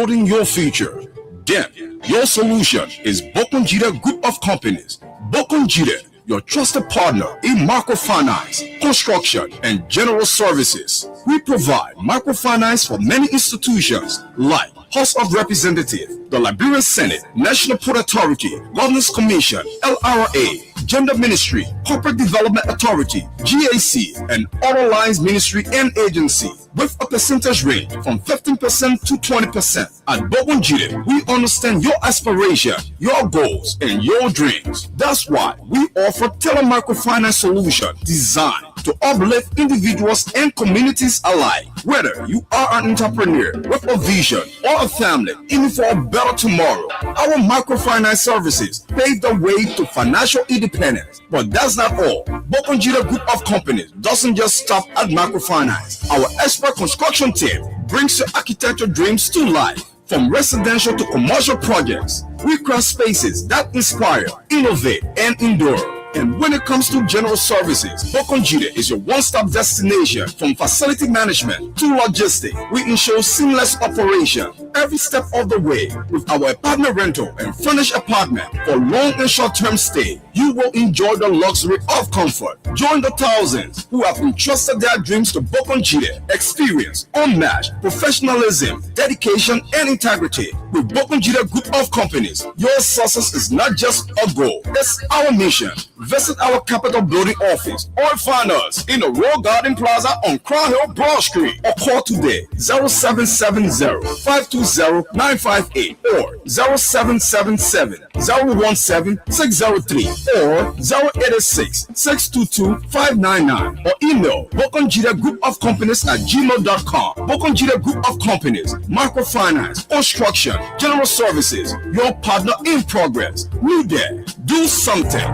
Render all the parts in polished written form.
building your future? Then your solution is Bokonjida Group of Companies. Bokonjida, your trusted partner in microfinance, construction, and general services. We provide microfinance for many institutions like House of Representatives, the Liberian Senate, National Port Authority, Governors Commission, LRA, Gender Ministry, Corporate Development Authority, GAC, and other lines ministry and agency, with a percentage range from 15% to 20%. At Bokonjida, we understand your aspiration, your goals, and your dreams. That's why we offer tailored microfinance solutions designed to uplift individuals and communities alike. Whether you are an entrepreneur with a vision or a family aiming for a better tomorrow, our microfinance services pave the way to financial independence. But that's not all. Bokonjida Group of Companies doesn't just stop at microfinance. Our expert construction team brings your architecture dreams to life. From residential to commercial projects, we craft spaces that inspire, innovate, and endure. And when it comes to general services, Bokonjida is your one-stop destination. From facility management to logistics, we ensure seamless operation every step of the way. With our apartment rental and furnished apartment for long and short-term stay, you will enjoy the luxury of comfort. Join the thousands who have entrusted their dreams to Bokonjida. Experience, unmatched professionalism, dedication, and integrity. With Bokonjida Group of Companies, your success is not just a goal, it's our mission. Visit our Capitol Building office or find us in the Royal Garden Plaza on Crown Hill, Broad Street, or call today 0770-520-958 or 0777-017-603 or 086-622-599 or email Bokonjida Group of Companies at gmail.com. Bokonjida Group of Companies, microfinance, construction, general services, your partner in progress. New there, do something.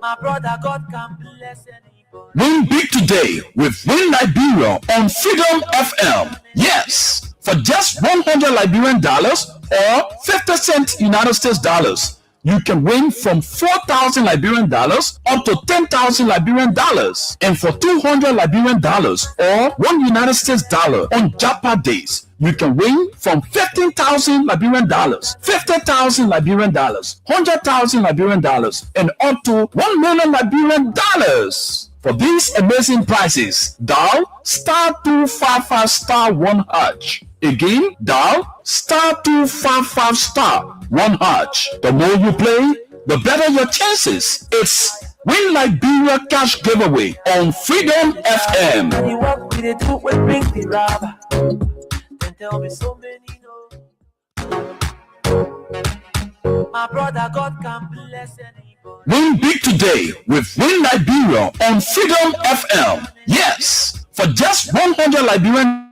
My brother, God can bless anybody. Win big today with Win Liberia on Freedom FM. Yes, for just $100 Liberian dollars or 50 cents United States dollars, you can win from 4,000 Liberian dollars up to 10,000 Liberian dollars. And for $200 Liberian dollars or $1 United States dollar on Japa days, you can win from 15,000 Liberian dollars, 50,000 Liberian dollars, 100,000 Liberian dollars, and up to 1 million Liberian dollars. For these amazing prizes, dial *255*1#. Again, dial *255*1#. The more you play, the better your chances. It's Win Liberia Cash Giveaway on Freedom FM. Tell me so many no. My brother, God can bless anybody. Win big today with Win Liberia on Freedom FM. Yes, for just $100 Liberian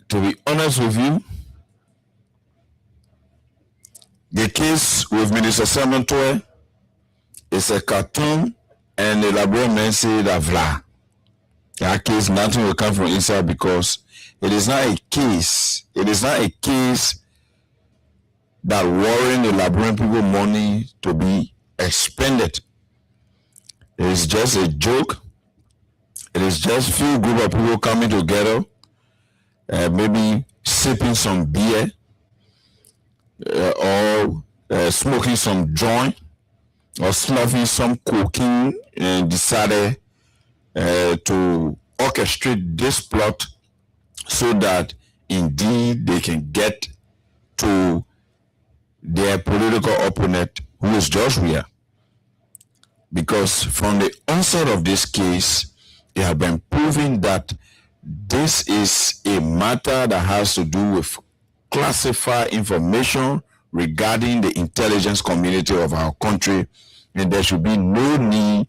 To be honest with you, the case with Minister Simon Toy is a cartoon and the Labrador men say that vla. That case, nothing will come from inside because it is not a case. It is not a case that worrying the Labrador people money to be expended. It is just a joke. It is just few group of people coming together, maybe sipping some beer or smoking some joint or snuffing some cocaine and decided to orchestrate this plot so that indeed they can get to their political opponent who is George Weah. Because from the onset of this case, it has been proven that this is a matter that has to do with classified information regarding the intelligence community of our country, and there should be no need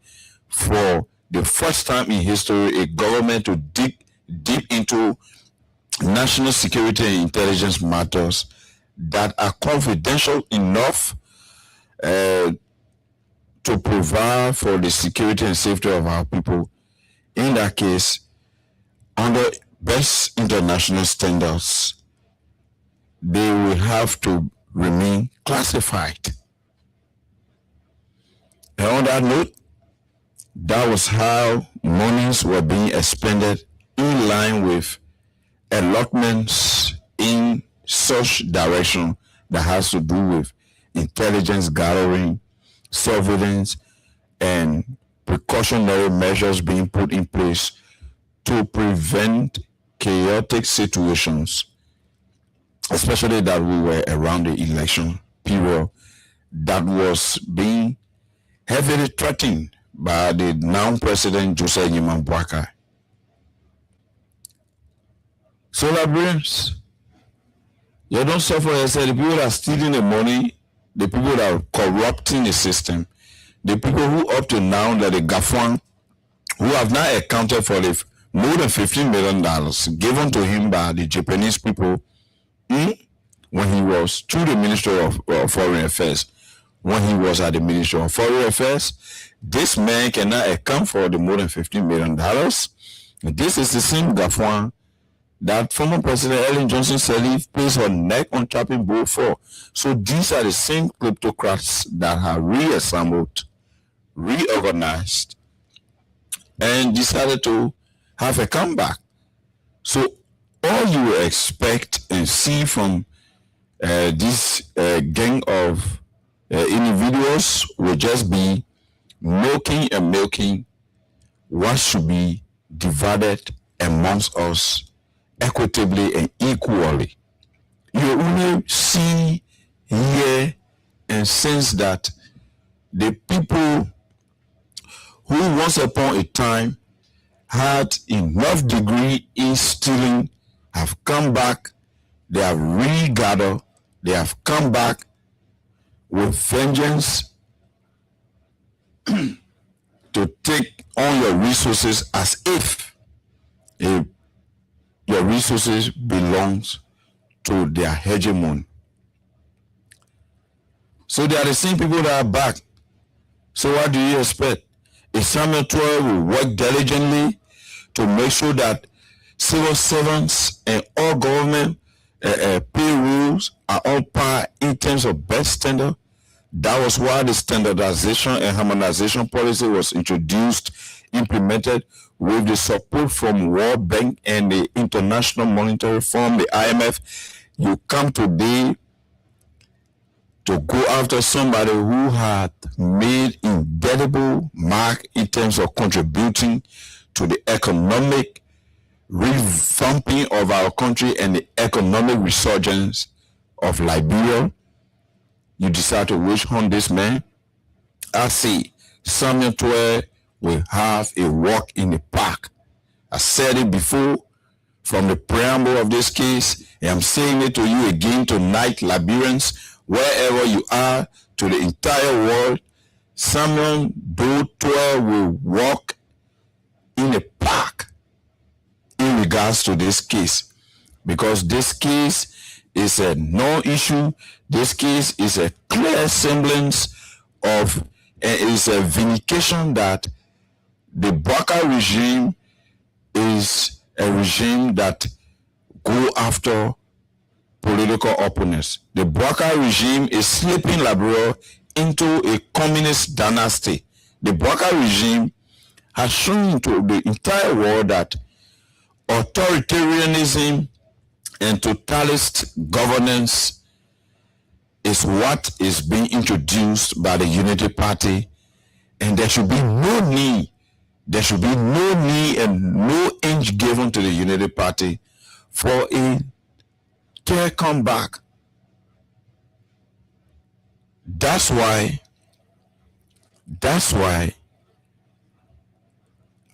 for the first time in history a government to dig deep into national security and intelligence matters that are confidential enough to provide for the security and safety of our people. In that case, under best international standards, they will have to remain classified. And on that note, that was how monies were being expended in line with allotments in such direction that has to do with intelligence gathering, surveillance, and precautionary measures being put in place to prevent chaotic situations, especially that we were around the election period that was being heavily threatened by the now President Joseph Nyiman Boakai. So Liberians, you don't suffer yourself. The people that are stealing the money, the people that are corrupting the system, the people who up to now that the Gafwan, who have not accounted for the more than $15 million given to him by the Japanese people when he was through the Ministry of Foreign Affairs. When he was at the Ministry of Foreign Affairs, this man cannot account for the more than $15 million. And this is the same Gafwan that former President Ellen Johnson Sirleaf placed her neck on chopping board for. So these are the same kleptocrats that have reassembled, reorganized, and decided to have a comeback. So all you will expect and see from this gang of individuals will just be milking what should be divided amongst us equitably and equally. You only see, hear, and sense that the people who once upon a time had enough degree in stealing have come back, they have regathered, they have come back with vengeance to take on your resources as if your resources belongs to their hegemon. So they are the same people that are back. So what do you expect? A Samuel 12 will work diligently to make sure that civil servants and all government payrolls are on par in terms of best standard. That was why the standardization and harmonization policy was introduced, implemented with the support from World Bank and the International Monetary Fund, the IMF. You come today to go after somebody who had made indelible mark in terms of contributing to the economic revamping of our country and the economic resurgence of Liberia. You decide to wish on this man. I see Samuel 12 will have a walk in the park. I said it before from the preamble of this case, and I'm saying it to you again tonight, Liberians, wherever you are, to the entire world. Samuel 12 will walk in a park in regards to this case, because this case is a non-issue. This case is a clear semblance of, is a vindication that the Baka regime is a regime that go after political opponents. The Baka regime is slipping Liberia into a communist dynasty. The Baka regime has shown to the entire world that authoritarianism and totalist governance is what is being introduced by the Unity Party, and there should be no knee and no inch given to the Unity Party for a fair comeback. That's why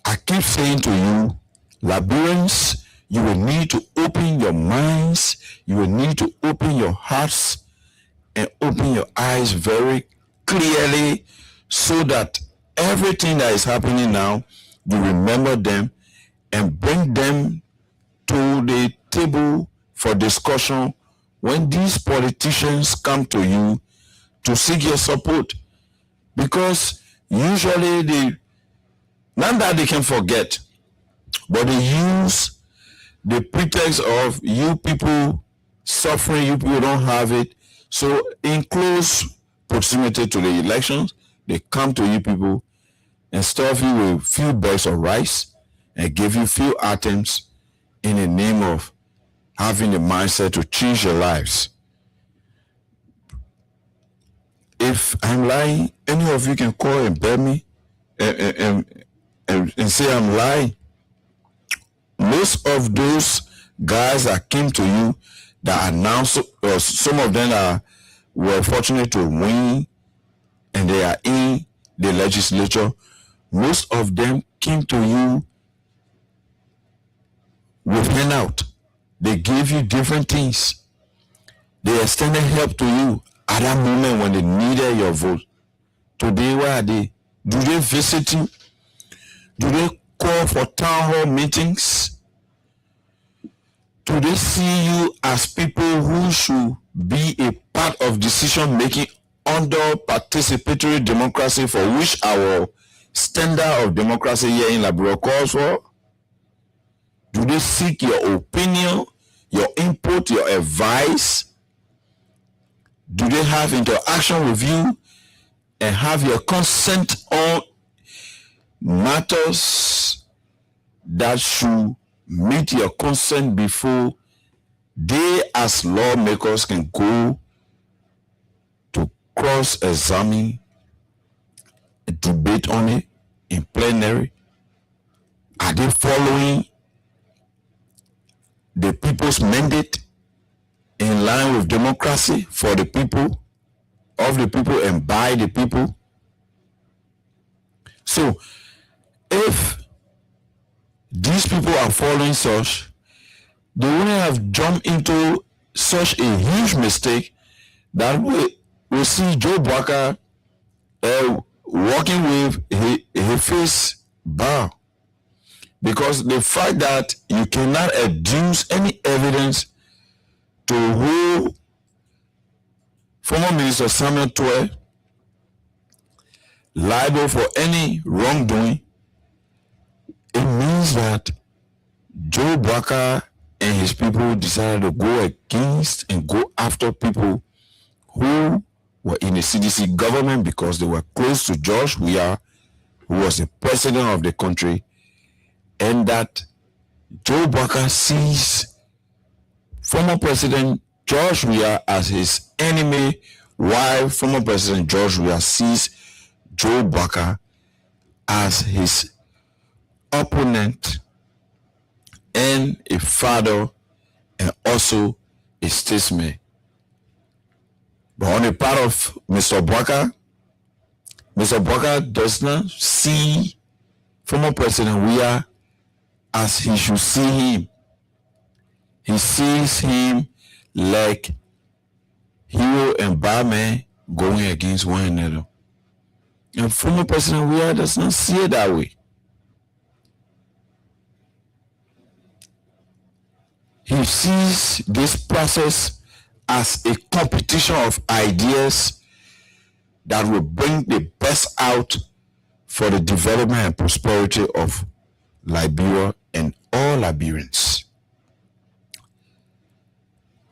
I keep saying to you, Liberians, you will need to open your minds, you will need to open your hearts and open your eyes very clearly, so that everything that is happening now, you remember them and bring them to the table for discussion when these politicians come to you to seek your support. Because usually not that they can forget, but they use the pretext of you people suffering, you people don't have it. So in close proximity to the elections, they come to you people and stuff you with a few bags of rice and give you few items in the name of having the mindset to change your lives. If I'm lying, any of you can call and bear me and say I'm lying. Most of those guys that came to you that announced, or some of them were fortunate to win and they are in the legislature, most of them came to you with handout. They gave you different things. They extended help to you at that moment when they needed your vote. Today, where are they? Do they visit you? Do they call for town hall meetings? Do they see you as people who should be a part of decision making under participatory democracy, for which our standard of democracy here in Liberia calls for? Do they seek your opinion, your input, your advice? Do they have interaction with you and have your consent on matters that should meet your consent before they as lawmakers can go to cross-examine, debate on it in plenary? Are they following the people's mandate in line with democracy, for the people, of the people, and by the people? So if these people are following such, they wouldn't have jumped into such a huge mistake that we see Joe Baka walking with his face bow. Because the fact that you cannot adduce any evidence to who former Minister Samuel Toy liable for any wrongdoing, it means that Joe Baka and his people decided to go against and go after people who were in the CDC government because they were close to George Weah, who was the president of the country, and that Joe Baka sees former President George Weah as his enemy, while former President George Weah sees Joe Baka as his opponent and a father and also a statesman. But on the part of Mr. Baka does not see former President Weah as he should see him. He sees him like hero and barman going against one another. And former President Weah does not see it that way. He sees this process as a competition of ideas that will bring the best out for the development and prosperity of Liberia and all Liberians.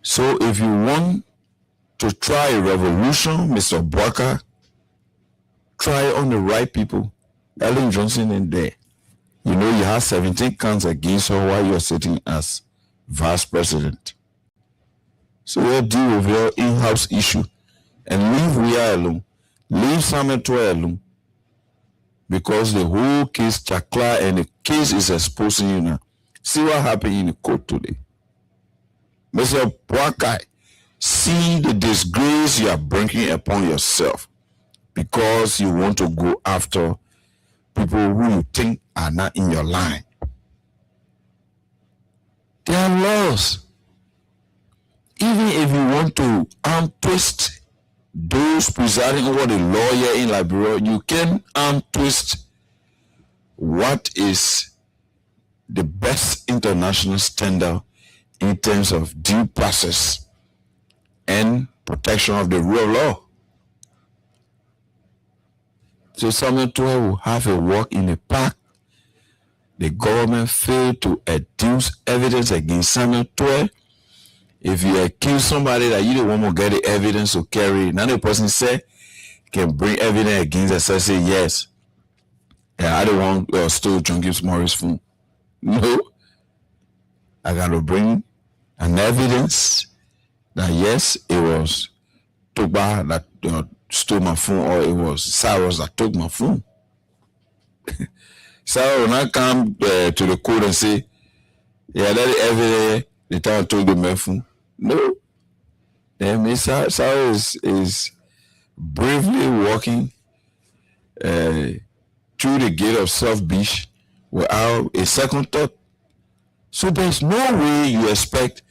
So if you want to try a revolution, Mr. Bwaka, try it on the right people. Ellen Johnson in there. You know, you have 17 counts against her while you're sitting as vice president. So we'll deal with your in-house issue and leave Ria alone. Leave Samuel Toy alone. Because the whole case chakla and the case is exposing you now. See what happened in the court today. Mr. Bwaka, see the disgrace you are bringing upon yourself because you want to go after people who you think are not in your line. There are laws. Even if you want to twist those presiding over the law here in Liberia, you can twist what is the best international standard in terms of due process and protection of the rule of law. So Samuel Toy will have a walk in the park. The government failed to adduce evidence against Samuel Toy. If you accuse somebody that you don't want to get the evidence to carry, now the person say can bring evidence against us, say yes. Yeah, I don't want steal Junkies Morris' phone. No. I got to bring an evidence that yes, it was Toba that stole my phone, or it was Cyrus that took my phone. Cyrus will not come to the court and say, yeah, that is evidence the time I took my phone. No. Cyrus is bravely walking through the gate of South Beach without a second thought. So there's no way you expect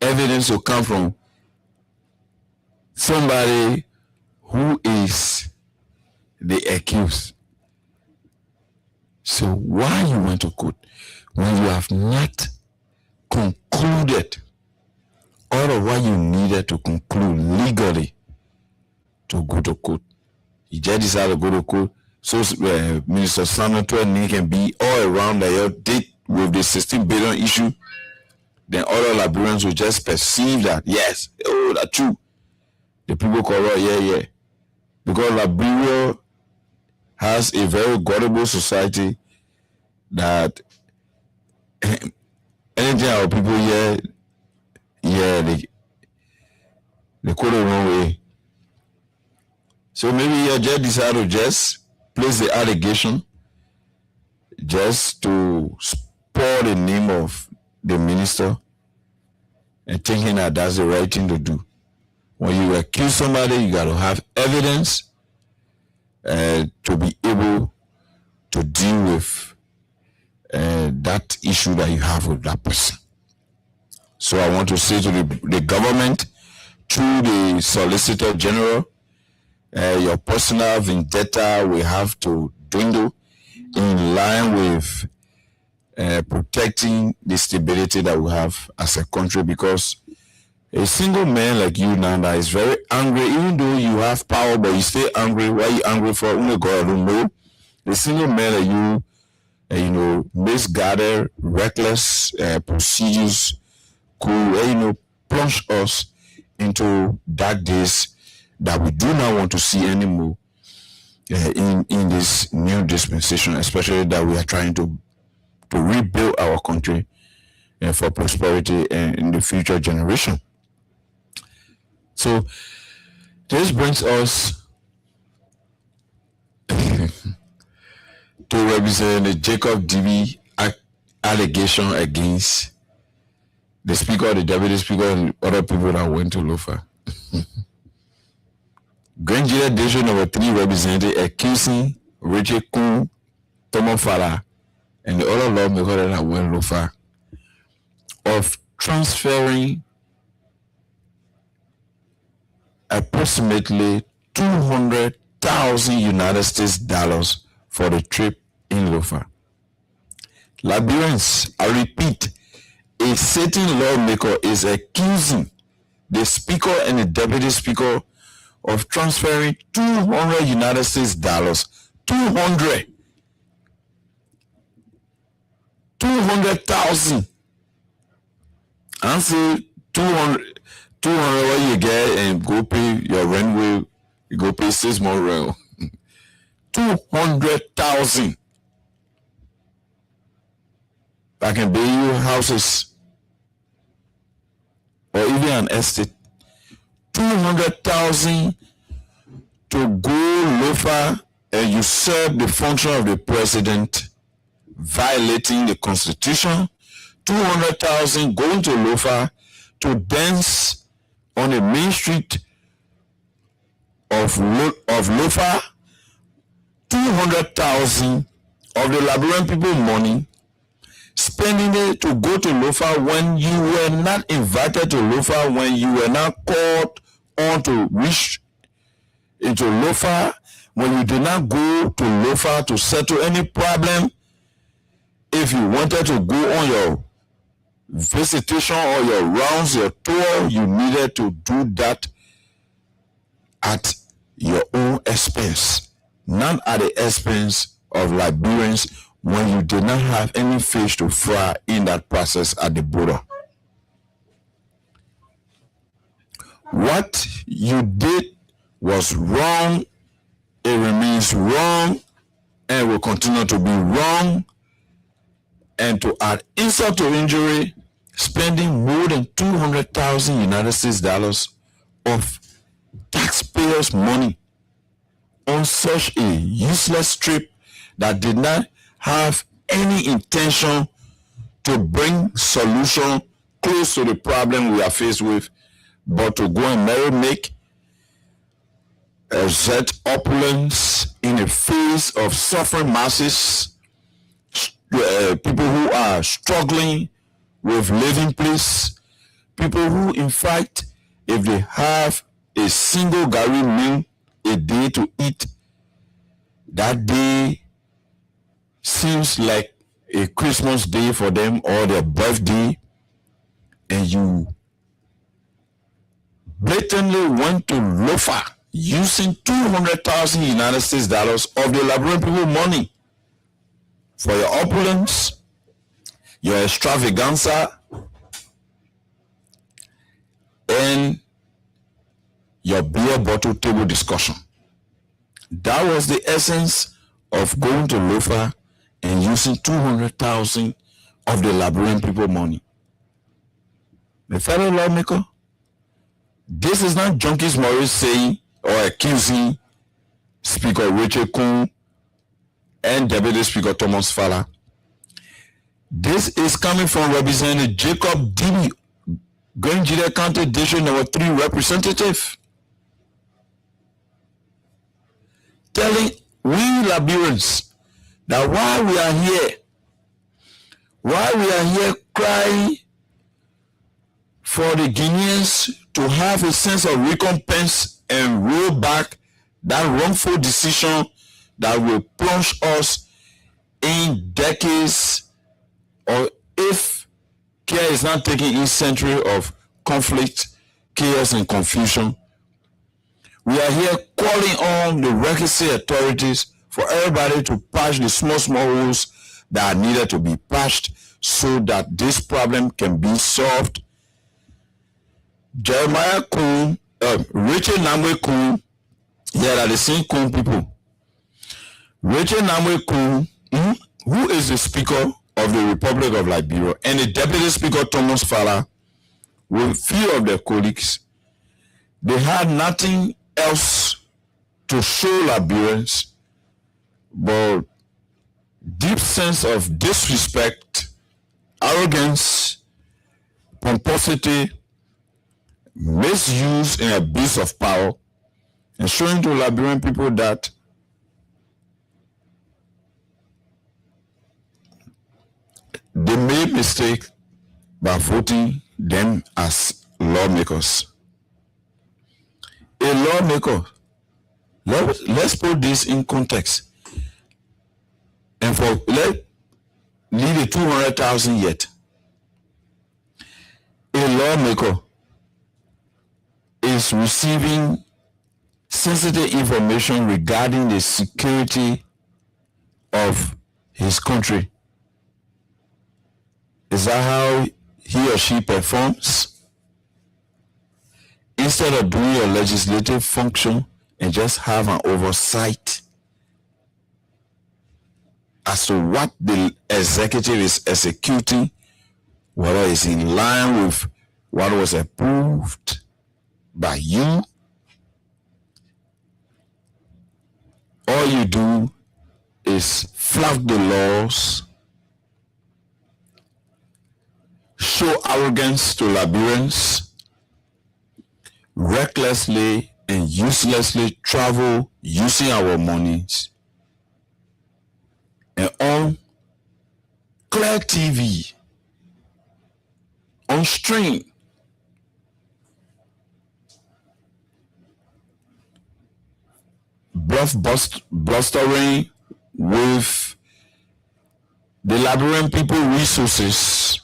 evidence to come from somebody who is the accused. So why you went to court when you have not concluded all of what you needed to conclude legally to go to court? You just decided to go to court so Minister Samuel Toy can be all around the date with the 16 billion issue. Then other Liberians will just perceive that, yes, oh, that's true. The people corrupt, yeah. Because Liberia has a very gullible society that anything our people hear, they go the wrong way. So maybe you just decide to just place the allegation just to spoil the name of the minister and thinking that that's the right thing to do. When you accuse somebody, you got to have evidence to be able to deal with that issue that you have with that person. So I want to say to the government, through the Solicitor General, your personal vendetta will have to dwindle in line with protecting the stability that we have as a country, because a single man like you now that is very angry, even though you have power, but you stay angry. Why are you angry for? Only God don't know. A single man like you, misguided, reckless procedures could, plunge us into dark days that we do not want to see anymore in this new dispensation, especially that we are trying to rebuild our country for prosperity and in the future generation. So this brings us to represent the Jacob DB allegation against the speaker, the deputy speaker, and other people that went to Lofa. Grand Jury District number 3 represented accusing Richard Kun, Thomas Fala, and the other lawmaker that went Lofa of transferring approximately $200,000 United States dollars for the trip in Lofa. Liberians, I repeat, a sitting lawmaker is accusing the speaker and the deputy speaker of transferring $200, 200,000. And say 200 what you get and go pay your rent will, you go pay 6 more rent. 200,000. I can build you houses or even an estate. 200,000 to go loafer and usurp the function of the president, violating the constitution. 200,000 going to loafer to dance on the main street of loafer. 200,000 of the Liberian people money, spending it to go to loafer when you were not invited to loafer, when you were not called on to reach into loafer, when you did not go to loafer to settle any problem. If you wanted to go on your visitation or your rounds, your tour, you needed to do that at your own expense, not at the expense of Liberians when you did not have any fish to fry in that process at the border. What you did was wrong, it remains wrong, and will continue to be wrong. And to add insult to injury, spending more than 200,000 United States dollars of taxpayers' money on such a useless trip that did not have any intention to bring solution close to the problem we are faced with, but to go and make exert opulence in the face of suffering masses, people who are struggling with living place, people who, in fact, if they have a single gari meal a day to eat, that day seems like a Christmas day for them or their birthday, and you blatantly went to loafer using 200,000 United States dollars of the Liberian people money for your opulence, your extravaganza, and your beer bottle table discussion. That was the essence of going to loafer and using 200,000 of the Liberian people money. The federal lawmaker, this is not Junkies Morris saying or accusing Speaker Richard Kuhn and Deputy Speaker Thomas Fala. This is coming from Representative Jacob Dibi, Grenjide County District Number 3 representative, telling we Liberians that while we are here crying for the Guineans to have a sense of recompense and roll back that wrongful decision that will plunge us in decades, or if care is not taken in century of conflict, chaos, and confusion. We are here calling on the requisite authorities for everybody to patch the small holes that are needed to be patched so that this problem can be solved. Jeremiah Kuhn, Richard Namwe Kuhn, yeah, the same Kuhn people. Richard Namwe Kuhn, who is the Speaker of the Republic of Liberia, and the Deputy Speaker Thomas Fala, with few of their colleagues, they had nothing else to show Liberians but deep sense of disrespect, arrogance, pomposity, misuse and abuse of power, and showing to Liberian people that they made mistake by voting them as lawmakers. A lawmaker, let's put this in context, and for let leave the 200,000 yet. a lawmaker is receiving sensitive information regarding the security of his country, is that how he or she performs? Instead of doing your legislative function and just have an oversight as to what the executive is executing, whether it's in line with what was approved by you, all you do is flout the laws, show arrogance to Liberians, recklessly and uselessly travel using our monies, and on Clear TV, on stream, blustering with the Liberian people resources,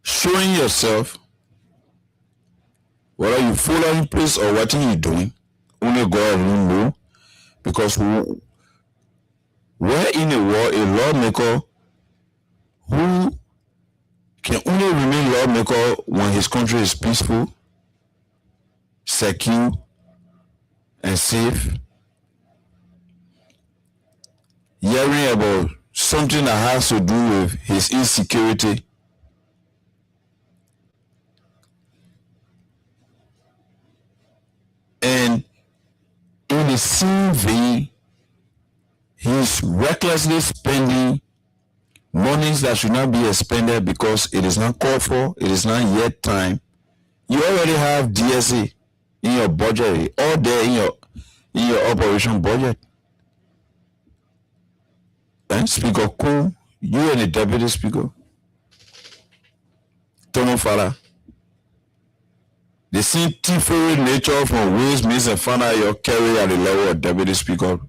showing yourself, whether you following place or what you doing, only God will know, because we're in a war, a lawmaker who can only remain lawmaker when his country is peaceful, secure, and safe. Hearing about something that has to do with his insecurity, and in the same vein, he's recklessly spending monies that should not be expended because it is not called for, it is not yet time. You already have DSA in your budget, all there in your operation budget. And Speaker Kuhn, you and the Deputy Speaker, Tono Fala, the same thievery nature from Ways, Means and Finance you carry at the level of Deputy Speaker.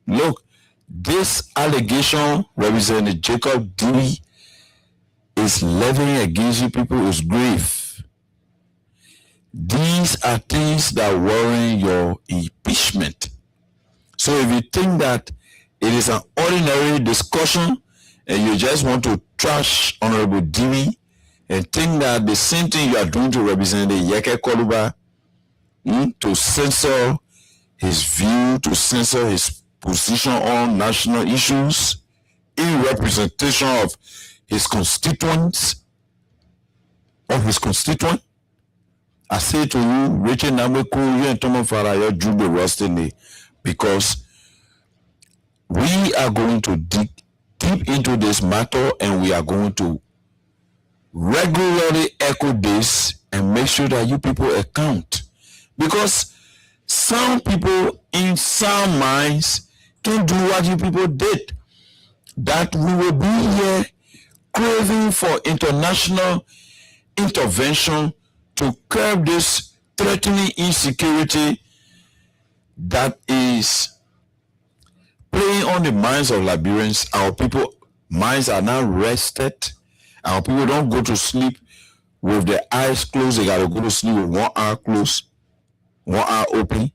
Look, this allegation representing Jacob Dewey is levying against you people is grave. These are things that worry your impeachment. So if you think that it is an ordinary discussion and you just want to trash Honorable Dewey and think that the same thing you are doing to represent the Yeke Koluba, to censor his view, to censor his position on national issues in representation of his constituents, I say to you, Richard Nameku, you and Tomo Farah, you're Jube Rostini, because we are going to dig deep into this matter and we are going to regularly echo this and make sure that you people account. Because some people in some minds don't do what you people did. That we will be here craving for international intervention to curb this threatening insecurity that is playing on the minds of Liberians. Our people minds are now rested. Our people don't go to sleep with their eyes closed. They gotta go to sleep with 1 eye closed, 1 eye open.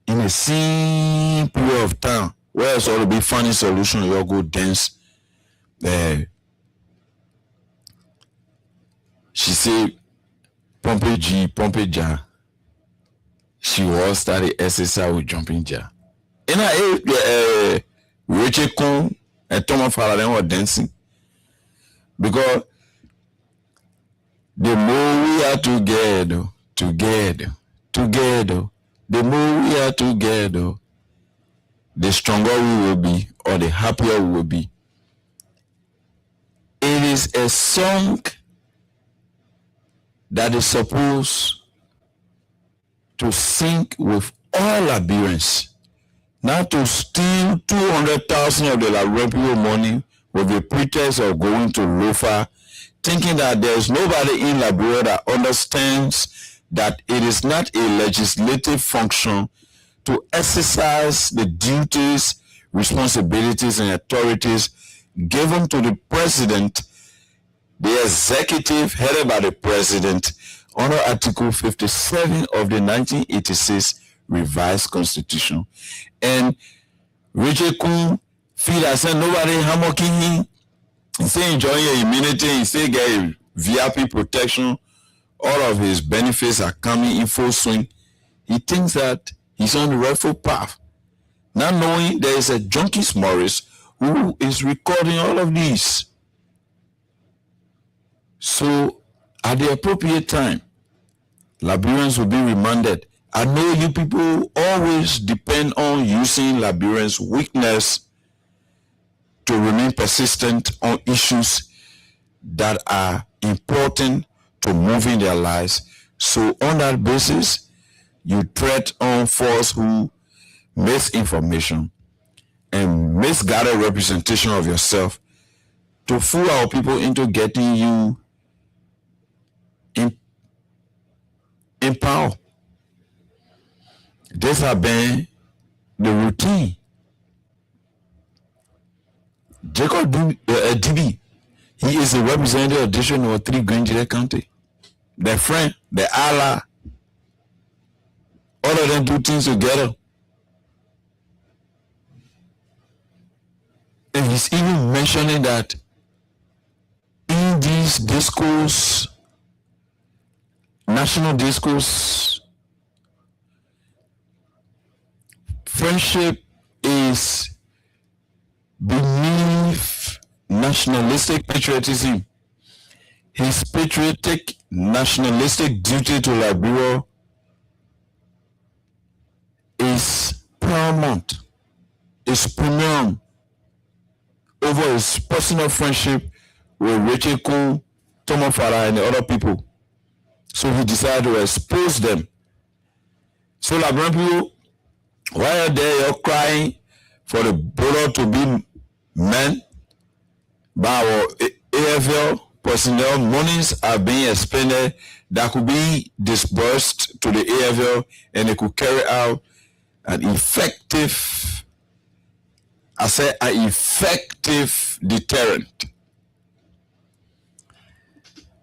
In the same period of time, where it's all to be finding solution, you all go dance. She said, Pompe G, Pompe Ja. She was started SSI with jumping ja. And Richard Kuhn and Thomas Faraday were dancing. Because the more we are together, the more we are together, the stronger we will be, or the happier we will be. It is a song that is supposed to sync with all Liberians, not to steal 200,000 of the Liberian people money with the pretext of going to Lofa, thinking that there is nobody in Liberia that understands that it is not a legislative function to exercise the duties, responsibilities, and authorities given to the president, the executive headed by the president, under Article 57 of the 1986 revised constitution. And Richard Kuhn feel that said nobody hammocking him. He say enjoying your immunity, he say get VIP protection, all of his benefits are coming in full swing. He thinks that he's on the rightful path. Not knowing there is a Junkies Morris who is recording all of these. So at the appropriate time, Liberians will be remanded. I know you people always depend on using Liberians' weakness to remain persistent on issues that are important to moving their lives. So on that basis, you tread on force who misinformation and misguided representation of yourself to fool our people into getting you in power. This has been the routine. Jacob DB, he is a representative of District No. 3 Grangere County. Their friend, the ally, all of them do things together. And he's even mentioning that in these discourse, national discourse, friendship is beneath nationalistic patriotism. His patriotic nationalistic duty to Liberia is paramount, is premium over his personal friendship with Richard Kuhn, Tomo Farah, and the other people. So he decided to expose them. So Liberian people, why are they all crying for the border to be men by our AFL personnel? Monies are being expended that could be disbursed to the AFL and they could carry out an effective, an effective deterrent.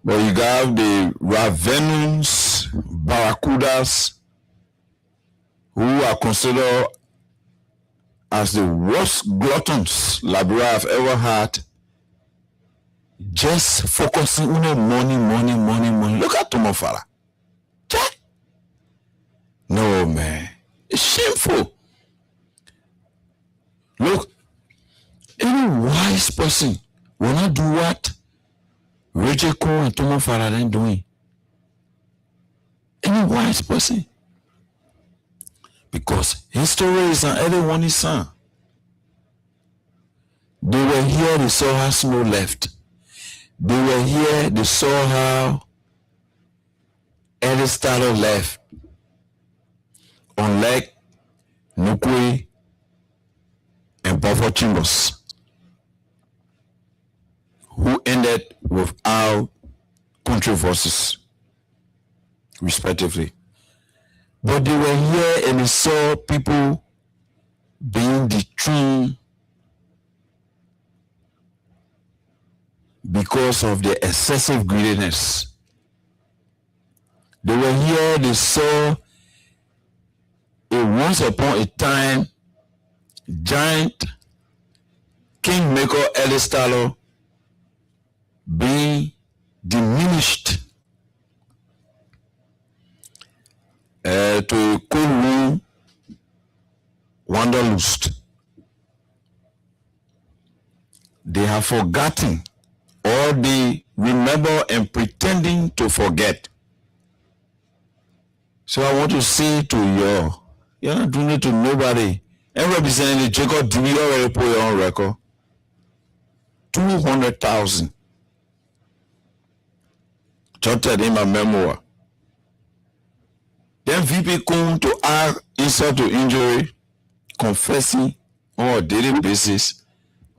But you got the ravenous barracudas who are considered as the worst gluttons Liberia have ever had, just focusing on money. Look at Tomo Farah. No, man. It's shameful. Look, any wise person will not do what Richard Kuhn and Tomo Farah are doing. Any wise person. Because history is on everyone's son. They were here, they saw how snow left. They were here, they saw how Aristotle left. Unlike Nukwe and Buffalo Chambers, who ended without controversies, respectively. But they were here and they saw people being dethroned because of their excessive greediness. They were here, they saw a once upon a time giant kingmaker Aristotle being diminished to a cold room wanderlust. They have forgotten, or they remember and pretending to forget. So I want to say to you, you're not doing it to nobody. And representing Jacob, do you already put your own record? 200,000. Jotted in my memoir. Then VP Kuhn to add insult to injury, confessing on a daily basis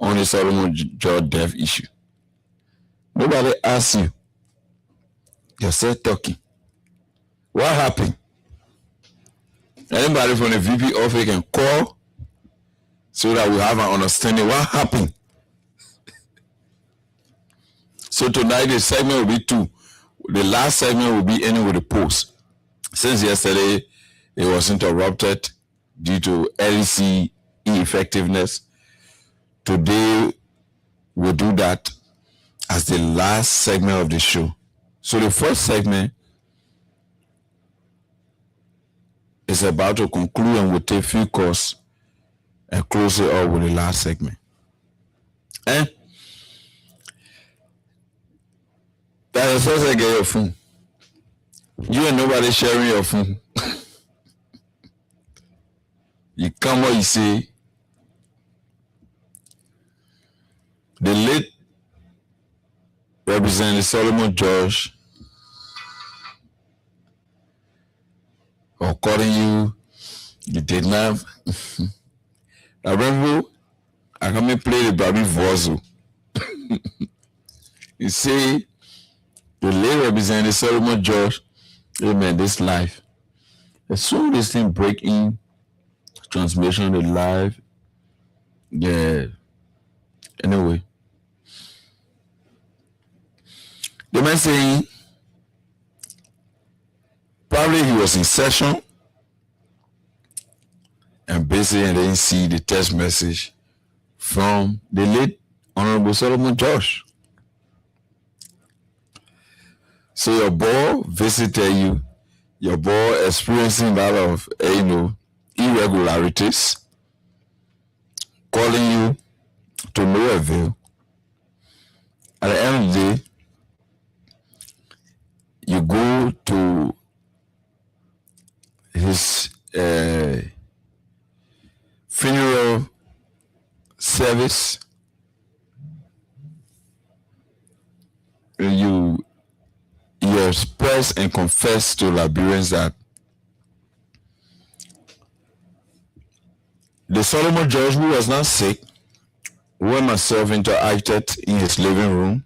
on the Solomon George death issue. Nobody asks you. You're still talking. What happened? Anybody from the VP office can call so that we have an understanding what happened. So tonight the segment will be 2. The last segment will be ending with the post. Since yesterday it was interrupted due to LEC ineffectiveness, today we'll do that as the last segment of the show. So the first segment is about to conclude, and we'll take a few calls and close it up with the last segment. That is first I get your phone. You and nobody sharing your phone. You come out, you say, the late Representative Solomon George, or calling you did not. I remember I come and play the Bobby Vozo. You say, the late Representative Solomon George, amen, this life. As soon as this thing break in, transmission the live, yeah. Anyway, the man saying probably he was in session and busy and didn't see the text message from the late Honorable Solomon George. So your boy visited you, your boy experiencing a lot of irregularities, calling you to no avail. At the end of the day, you go to his funeral service, and you express and confess to Liberians that the Solomon George, who was not sick, who and myself interacted in his living room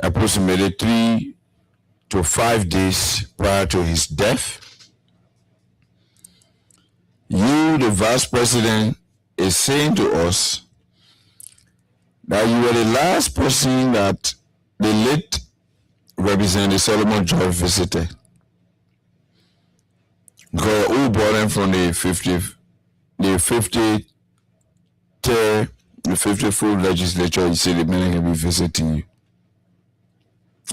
approximately 3 to 5 days prior to his death. You, the Vice President, is saying to us that you were the last person that the late Representative Solomon George visited. Because who brought him from the 54th legislature, you say the man can be visiting you.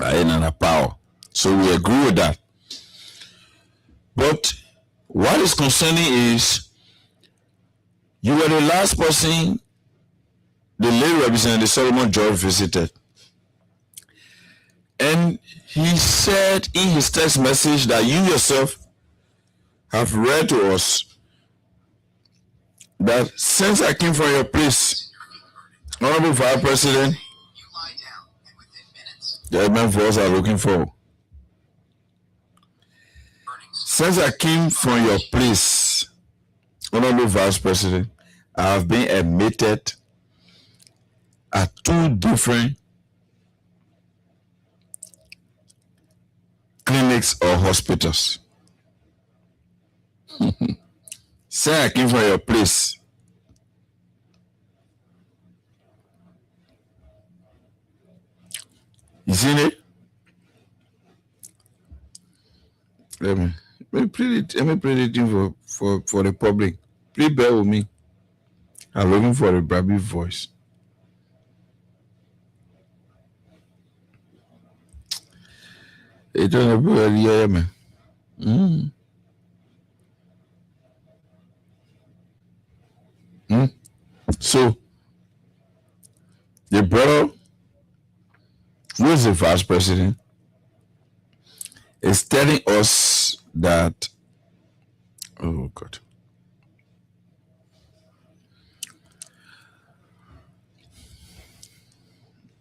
In an power. So we agree with that. But what is concerning is you were the last person the late Representative Solomon George visited. And he said in his text message that you yourself have read to us that since I came from your place, Honorable Vice President, the men for us are looking for. Since I came from your place, Honorable Vice President, I have been admitted at 2 different clinics or hospitals. Since I came from your place, you seen it? Let me play it. Let me play it in for the public. Please bear with me. I'm looking for a Brabby voice. It don't really hear me. So the brother, who is the Vice President, is telling us that, oh God,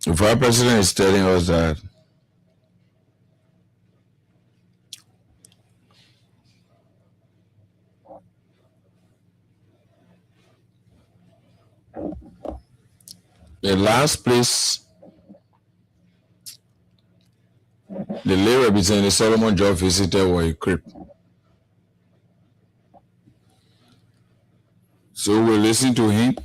the Vice President is telling us that the last place the late Representative Solomon George visited was a crib. So we'll listen to him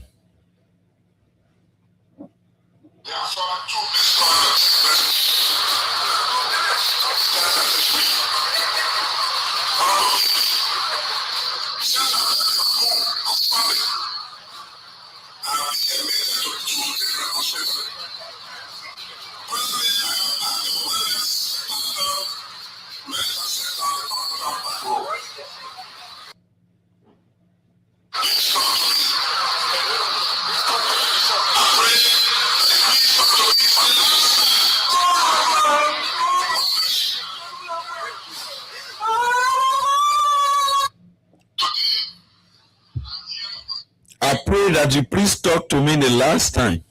I pray that you please talk to me the last time.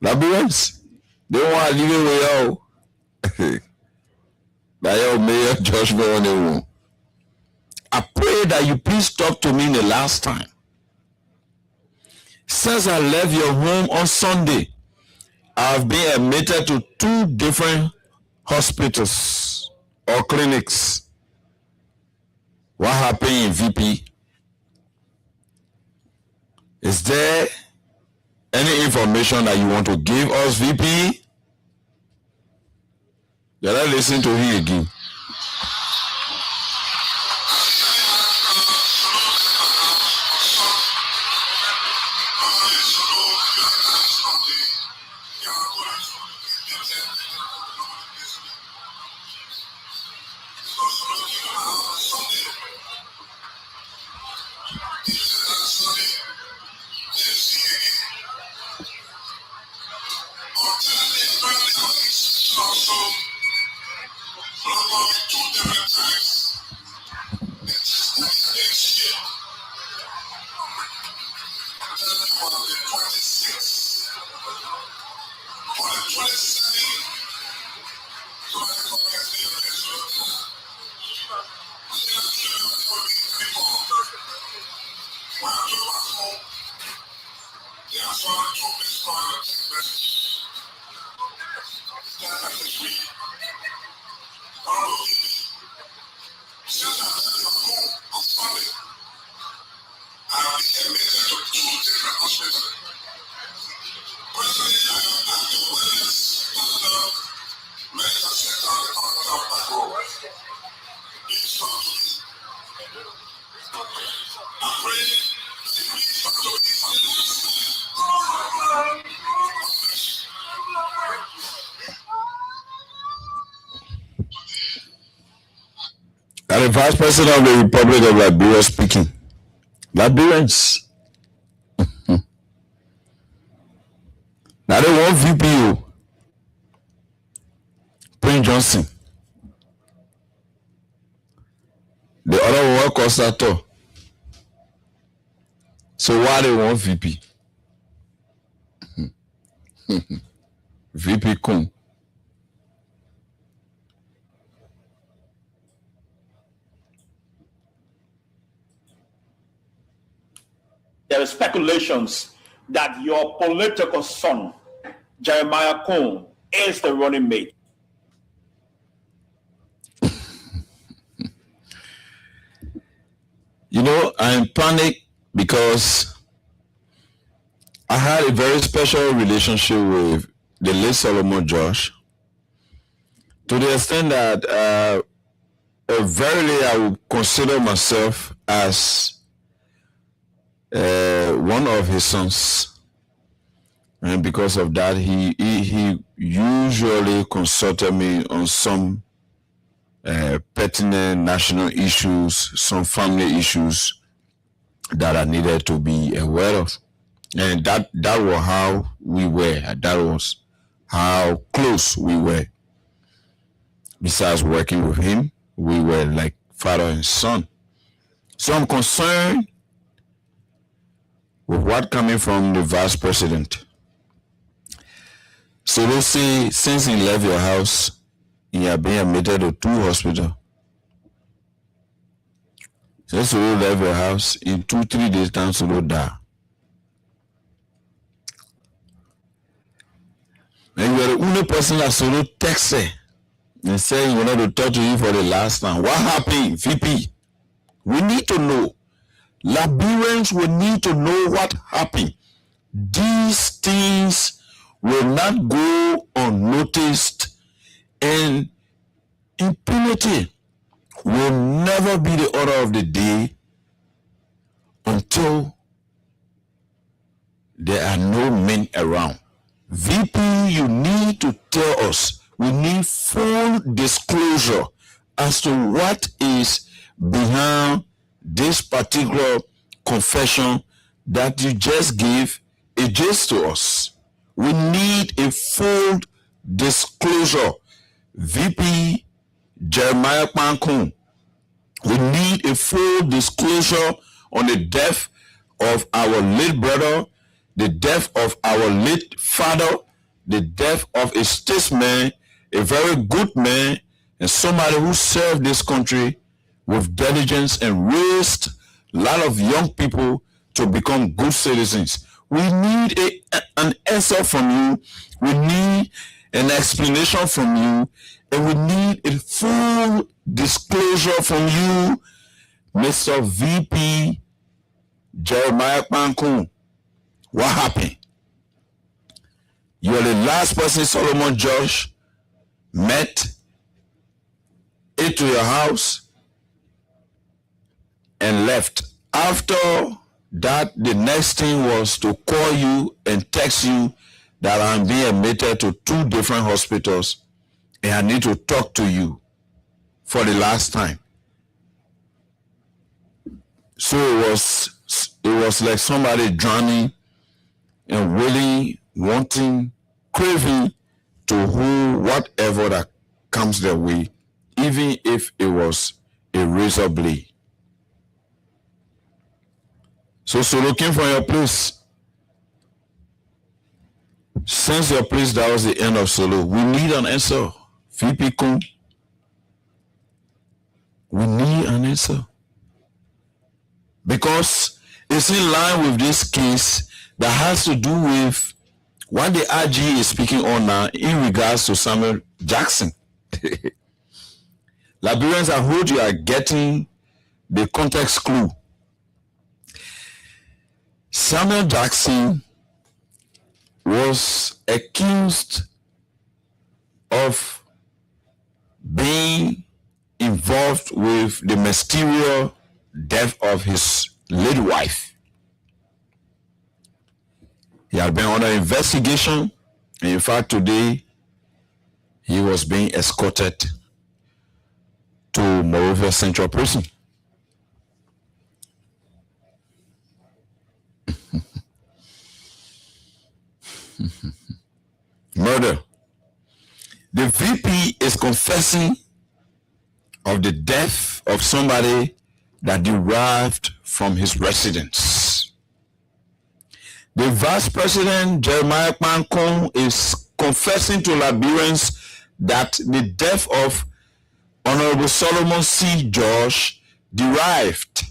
Labyrinths, they want to leave it with y'all. That y'all mayor judgment on the room. I pray that you please talk to me the last time. Since I left your home on Sunday, I've been admitted to 2 different hospitals or clinics. What happened in VP? Is there any information that you want to give us, VP? Let us listen to him again. The Vice President of the Republic of Liberia speaking. Liberians. Now they want VPO. Prince Johnson. The other one Costato. So why they want VP? VP Kun. There are speculations that your political son, Jeremiah Kun, is the running mate. You know, I'm panicked because I had a very special relationship with the late Solomon Josh, to the extent that verily I would consider myself as one of his sons, and because of that, he usually consulted me on some pertinent national issues, some family issues that I needed to be aware of, and that was how we were. That was how close we were. Besides working with him, we were like father and son. So I'm concerned with what coming from the vice president. So they say since he left your house, he has been admitted to 2 hospitals. Since he left your house, in 2-3 days time, so die. And you are the only person that solo texted and saying he wanted to talk to you for the last time. What happened, VP? We need to know. Liberians will need to know what happened. These things will not go unnoticed, and impunity will never be the order of the day until there are no men around. VP, you need to tell us. We need full disclosure as to what is behind this particular confession that you just gave a gist to us. We need a full disclosure. VP Jeremiah Pankun, we need a full disclosure on the death of our late brother, the death of our late father, the death of a statesman, a very good man, and somebody who served this country with diligence and raised a lot of young people to become good citizens. We need an answer from you. We need an explanation from you. And we need a full disclosure from you, Mr. VP Jeremiah Pankun. What happened? You're the last person Solomon Josh met into your house and left. After that, the next thing was to call you and text you that I'm being admitted to 2 different hospitals and I need to talk to you for the last time. So it was like somebody drowning and really wanting, craving to hold whatever that comes their way, even if it was a razor blade. So looking for your place. Since your place, that was the end of Solo. We need an answer. VP Kun. We need an answer. Because it's in line with this case that has to do with what the RG is speaking on now in regards to Samuel Jackson. Liberians, I hope you are getting the context clue. Samuel Jackson was accused of being involved with the mysterious death of his late wife. He had been under investigation. In fact, today he was being escorted to Monrovia Central Prison. Murder. The VP is confessing of the death of somebody that derived from his residence. The Vice President Jeremiah Pankun is confessing to Liberians that the death of Honorable Solomon C. George derived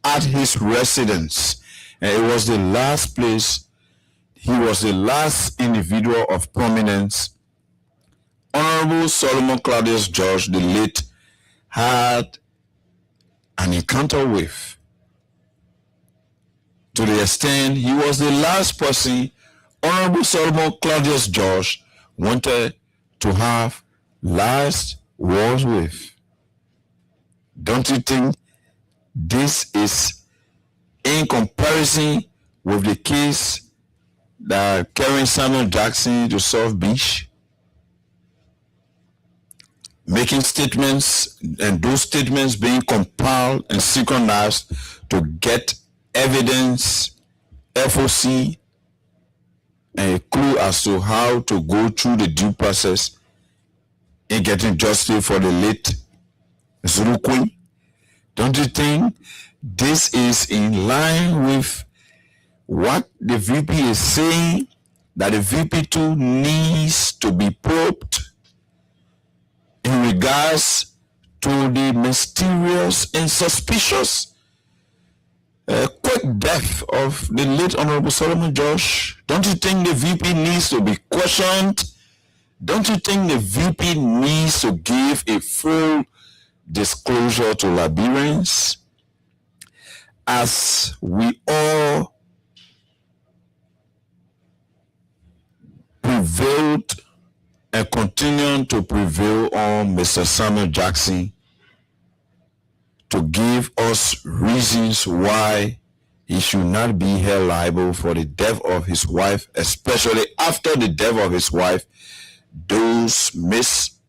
at his residence. And it was the last place, he was the last individual of prominence Honorable Solomon Claudius George, the late, had an encounter with. To the extent he was the last person Honorable Solomon Claudius George wanted to have last words with. Don't you think this is in comparison with the case that carrying Samuel Jackson to South Beach? Making statements, and those statements being compiled and synchronized to get evidence, FOC, and a clue as to how to go through the due process in getting justice for the late Zulu Queen. Don't you think this is in line with what the VP is saying, that the VP2 needs to be probed in regards to the mysterious and suspicious quick death of the late Honorable Solomon George? Don't you think the VP needs to be questioned? Don't you think the VP needs to give a full disclosure to Liberians, as we all prevailed and continue to prevail on Mr. Samuel Jackson to give us reasons why he should not be held liable for the death of his wife, especially after the death of his wife, those missteps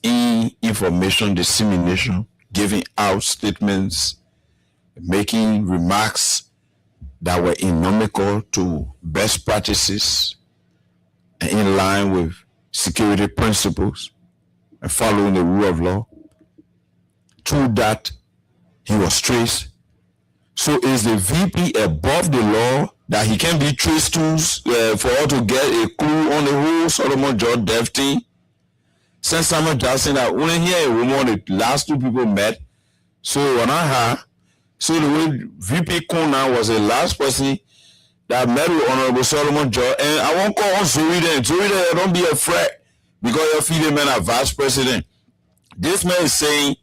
in information dissemination, giving out statements, making remarks that were inimical to best practices and in line with security principles and following the rule of law. Through that, he was traced. So is the VP above the law that he can be traced to for all to get a clue on the whole Solomon George death thing? Since Samuel Jackson that when he and a woman, the last two people met, so when so the way VP Kuna was the last person that met with Honorable Solomon George, and I won't call on Zoe then. Don't be afraid because your feeling man are vice president. This man is saying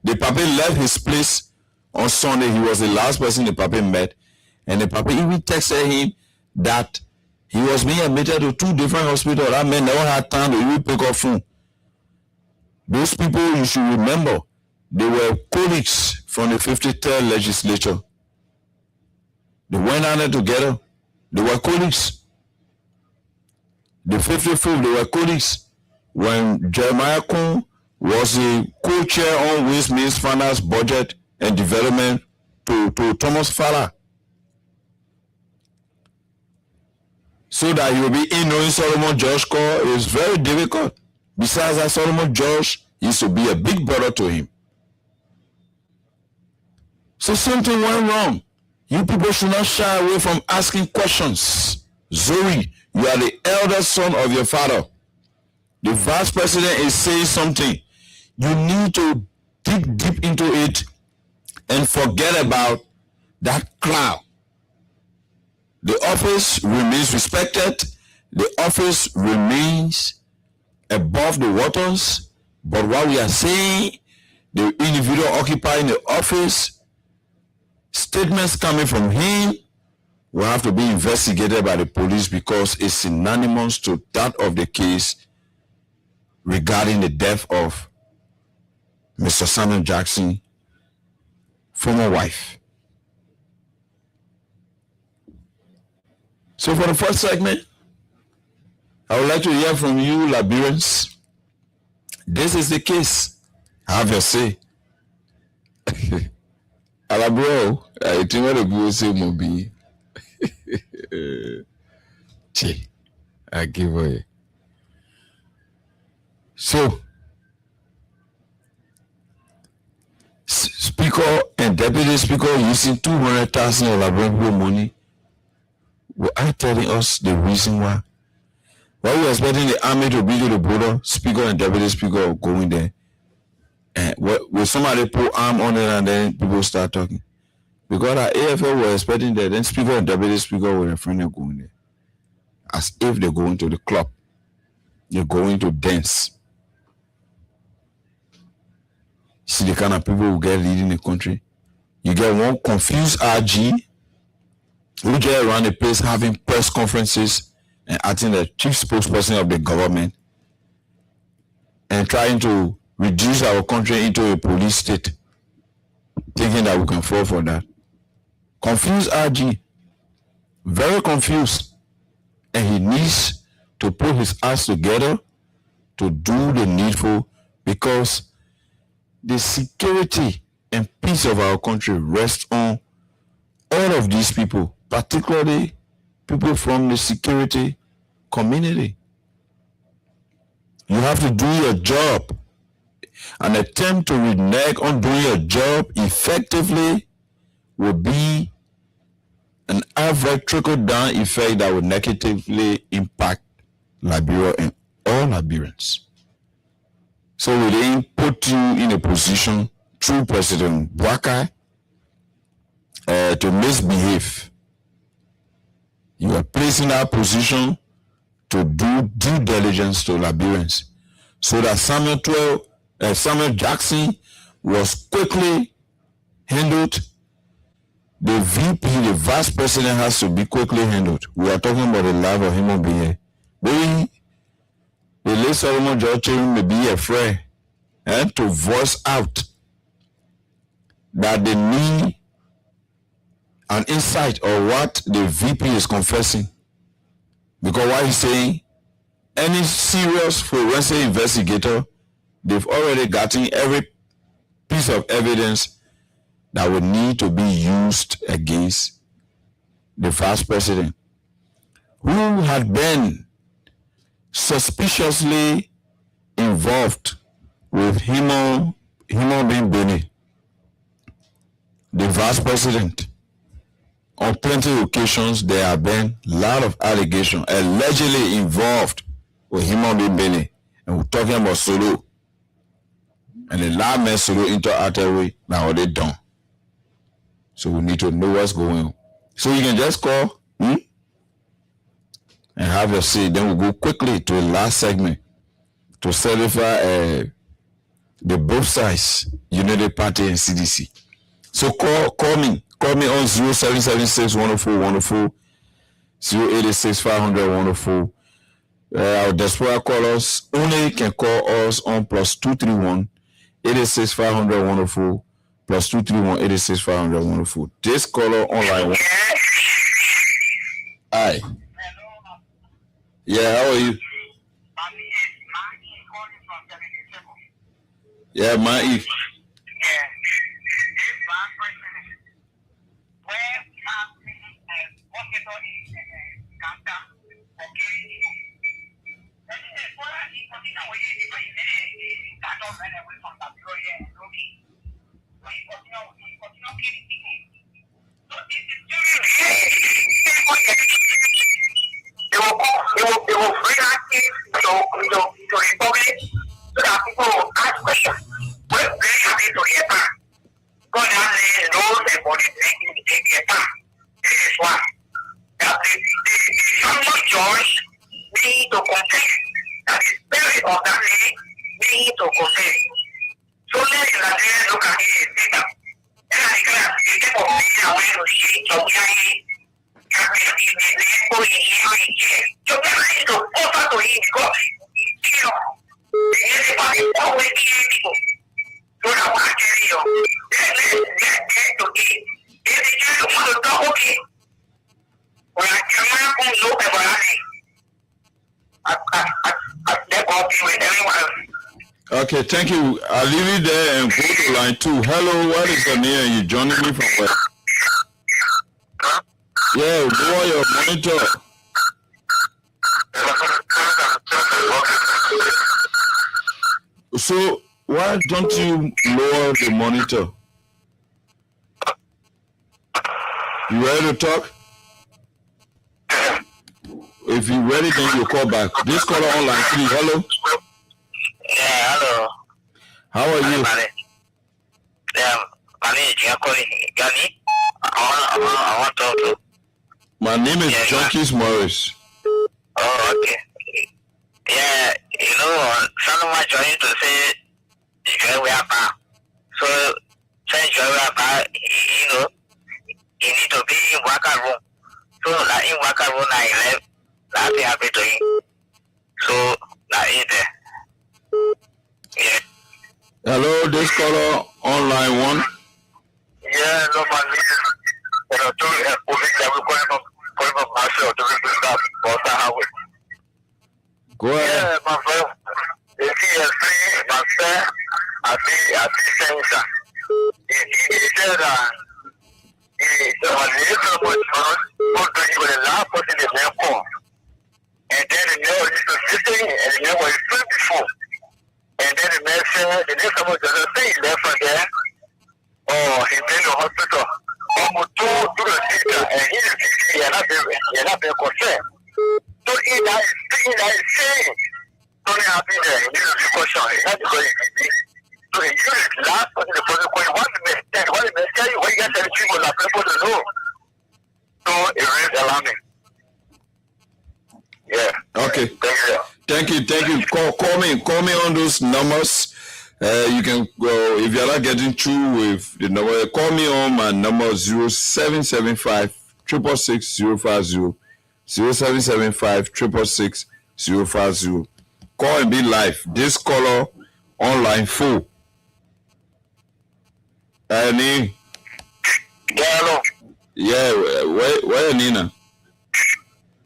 the Papa left his place on Sunday. He was the last person the Papa met, and the Papa even texted him that he was being admitted to 2 different hospitals. That man never had time to even pick up phone. Those people, you should remember, they were colleagues from the 53rd legislature. They went on there together. They were colleagues. The 55th, they were colleagues. When Jeremiah Kuhn was the co-chair on Ways, Means, Finance, Budget and Development to Thomas Fowler. So that you will be in knowing Solomon George call is very difficult. Besides that, Solomon George used to be a big brother to him. So something went wrong. You people should not shy away from asking questions. Zoe, you are the elder son of your father. The vice president is saying something. You need to dig deep into it and forget about that cloud. The office remains respected. The office remains above the waters. But what we are saying, the individual occupying the office, statements coming from him will have to be investigated by the police because it's synonymous to that of the case regarding the death of Mr. Samuel Jackson, former wife. So for the first segment, I would like to hear from you, Liberians. This is the case. Have your say. Alabro, I think what the people say will be. I give away. So, Speaker and Deputy Speaker using 200,000 of Labrador money. Were I telling us the reason why? Why we expecting the army to be to the border, Speaker and Deputy Speaker going there? And will somebody put arm on it and then people start talking? Because our AFL were expecting that, then Speaker and Deputy Speaker were afraid of going there. As if they're going to the club. They're going to dance. See the kind of people who get leading the country. You get one confused RG who get around the place having press conferences and acting the chief spokesperson of the government and trying to reduce our country into a police state, thinking that we can fall for that. Confused RG, very confused, and he needs to put his ass together to do the needful because the security and peace of our country rests on all of these people, particularly people from the security community. You have to do your job. An attempt to renege on doing your job effectively will be an average trickle-down effect that will negatively impact Liberia and all Liberians. So we didn't put you in a position through President Bwaka to misbehave. You are placed in that position to do due diligence to Liberians so that Samuel Jackson was quickly handled. The VP, the vice president, has to be quickly handled. We are talking about the life of human being. Maybe the late Solomon George may be afraid to voice out that they need an insight of what the VP is confessing. Because what he's saying, any serious forensic investigator, they've already gotten every piece of evidence that would need to be used against the vice president, who had been suspiciously involved with human being Benny, the vice president. On plenty of occasions, there have been a lot of allegations allegedly involved with human being Benny. And we're talking about Solo. And the last man Solo into artery, now they done. So we need to know what's going on. So you can just call and have your say. Then we'll go quickly to the last segment to certify the both sides, United Party and CDC. So call me on 0776 104 104, 086 500 104. Our diaspora callers only can call us on +231 86 500 104, +231 86 500 104. This caller online. Hi. Yeah, how are you? Yeah, my Eve. Okay, thank you. I'll leave it there and go to line 2. Hello, what is your name? You joining me from where? Yeah, lower your monitor. So, why don't you lower the monitor? You ready to talk? If you're ready, then you call back. This caller on line 3. Hello? Yeah, hello. How are you? My name is Gani. I want to talk to. My name is JUNKIES Morris. Oh, okay. Yeah, someone trying to say, we are back. So, since we are back, you need to be in worker room. So, like in worker room, I left. That's happy to him. So, that is there. Yeah. Hello, this caller on line 1. Yeah, no, my name is. Go ahead. Yeah, my friend. You see, my friend, I see sensor. He said that he was able to do the last person in the phone. And then the mail is sitting and the mail was filled before. And then the mail said, the next time was just saying left from there. Oh, he been in the hospital. Almost 2 to the theater, and he is not been concerned. So he is saying, don't happy there. He needs a question. He has to go in. So he used last person the protocol. What the message tell you, what you guys tell people that people don't know. So it is alarming. Yeah. Okay. Thank you. Call me on those numbers. You can go if you're not getting through with the number. Call me on my number 0775 666 050, 0775 666 050. Call and be live. This caller on line 4. Name? Yeah, hello. Yeah, where Nina?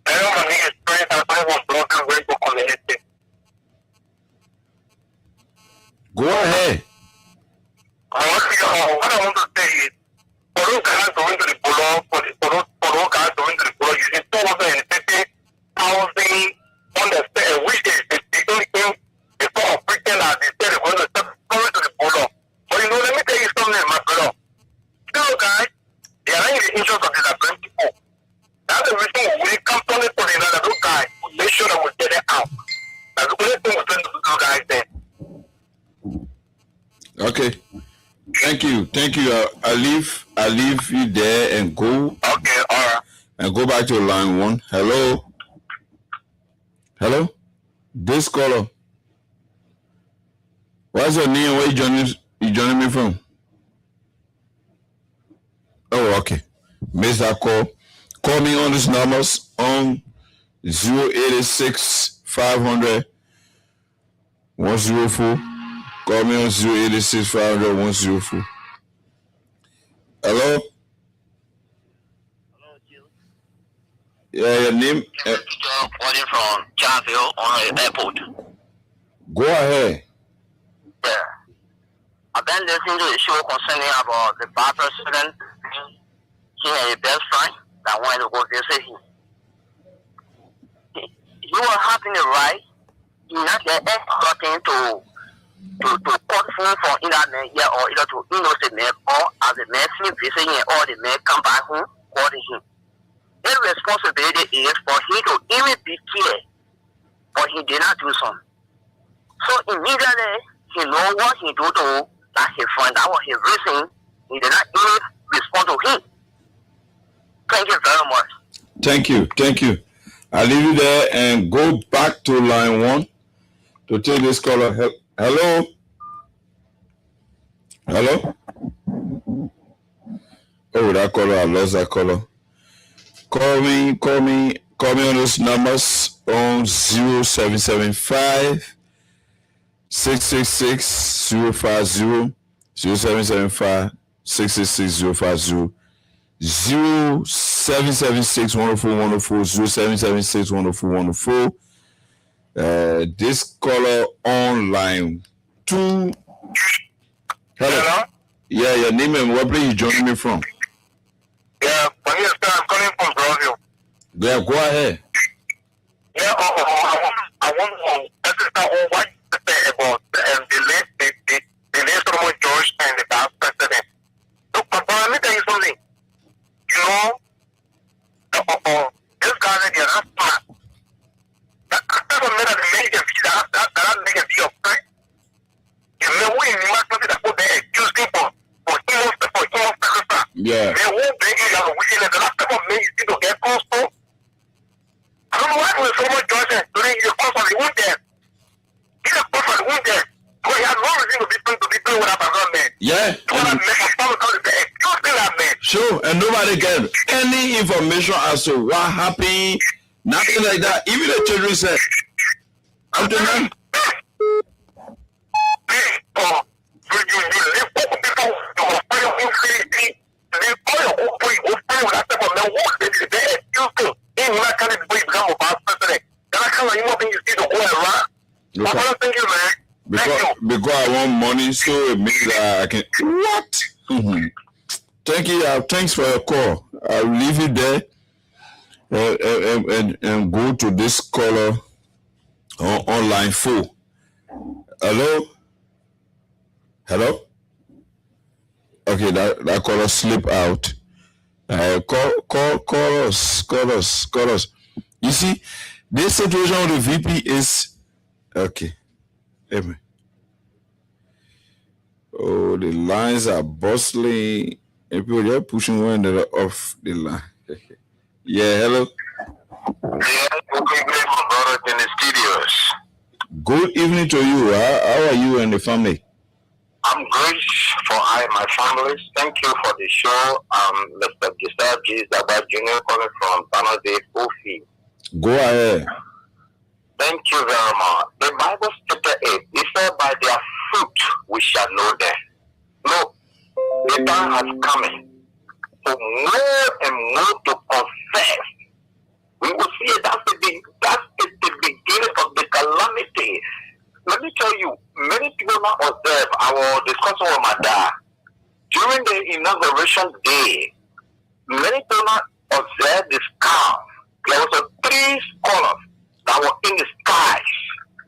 Hello, my name is Prince. I'm from Broken Rainbow Community. Go ahead. What I want to say is, for those guys going to the polo, for those guys going to the polo, you see 250,000 on the state, which is the only thing they sort of pretend that they said they're going to step going to the polo. But you know, let me tell you something, my brother. Those guys, they are in the interest of the different people. That's the reason we come to the point that those guys will make sure that we get it out. That's the only thing we're going to do, those guys there. Okay. Thank you. I leave you there and go. Okay, all right. And go back to line 1. Hello. This caller. What's your name? Where you joining me from? Oh, okay. Miss that call. Call me on these numbers on 086 500 104. Call me on 086 500 104. Hello? Yeah, your name? Calling from Charville on the airport. Go ahead. Yeah. I've been listening to the show concerning about the bar president. He had a best friend that wanted to go visit him. You were having the right. You're not the expecting to call phone from either man here or either to innocent man or as a man visiting or the man come back home calling him. His responsibility is for him to even be care, but he did not do so. So immediately he know what he do to that his friend, that was his reason. He did not even respond to him. Thank you very much. Thank you. I'll leave you there and go back to line 1 to take this caller. Hello? Oh, that caller, I lost that caller. Call me on those numbers on 0775 666 050, 0775 666 050, 0776 104 104, 0776 104 104. This caller on line 2. Hello? Yeah, your name and where place you joining me from? Yeah, but yes, I'm calling from Brazil. Yeah, go ahead. Yeah, I want to what you say about the late Solomon George and the past president. Look, but let me tell you something. You know, this guy that you're not smart. That doesn't matter the make a visa, that make a visa of right. You know, we in the that put the excuse people for him. Yeah. They won't bring it out of within the last couple of minutes to get close to. I don't know why it was so much Johnson during the course of the weekend. He's a course of the weekend. But he had no reason to be doing what happened, man. Yeah. Sure, and nobody get any information as to what happened, nothing like that. Even the children said, I'm doing because I want money, so it means that I can. What? Mm-hmm. Thank you. Thanks for your call. I'll leave you there and go to this caller on line 4. Hello? Okay, that caller slip out. Call us. You see, this situation with the VP is okay. Amen. Oh, the lines are bustling. And people are pushing one another off the line. Yeah, hello. Yeah, okay, great, my brother, in the studios. Good evening to you. How are you and the family? I'm great for my family. Thank you for the show. Mr. Giselle G. Zaba Jr. calling from San Jose, Kofi. Go ahead. Thank you very much. The Bible stated it said, by their fruit we shall know them. No, The time has come for more and more to confess. We will see it. That's the beginning of the calamity. Let me tell you, many people now observe. I was discussing with my dad during the inauguration day. Many people now observe the sky. There was a 3 colors that were in the sky.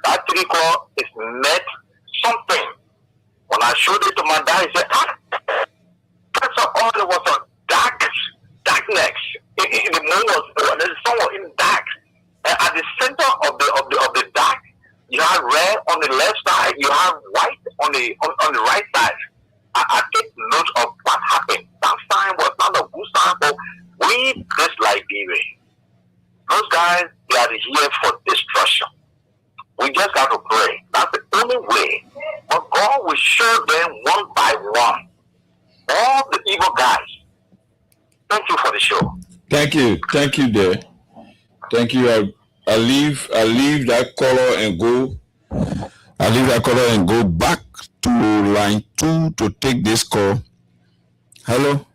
That 3 colors is meant something. When I showed it to my dad, he said, first of all, there was a darkness. In the moon the sun was in dark. And at the center of the dark, you have red on the left side, you have white on the right side. I take note of what happened. That sign was not a good sign for we this Liberia. Those guys, they are here for destruction. We just have to pray. That's the only way. But God will show them one by one. All the evil guys. Thank you for the show. Thank you, there. Thank you. I leave that color and go. I leave that color and go back to line 2 to take this call. Hello.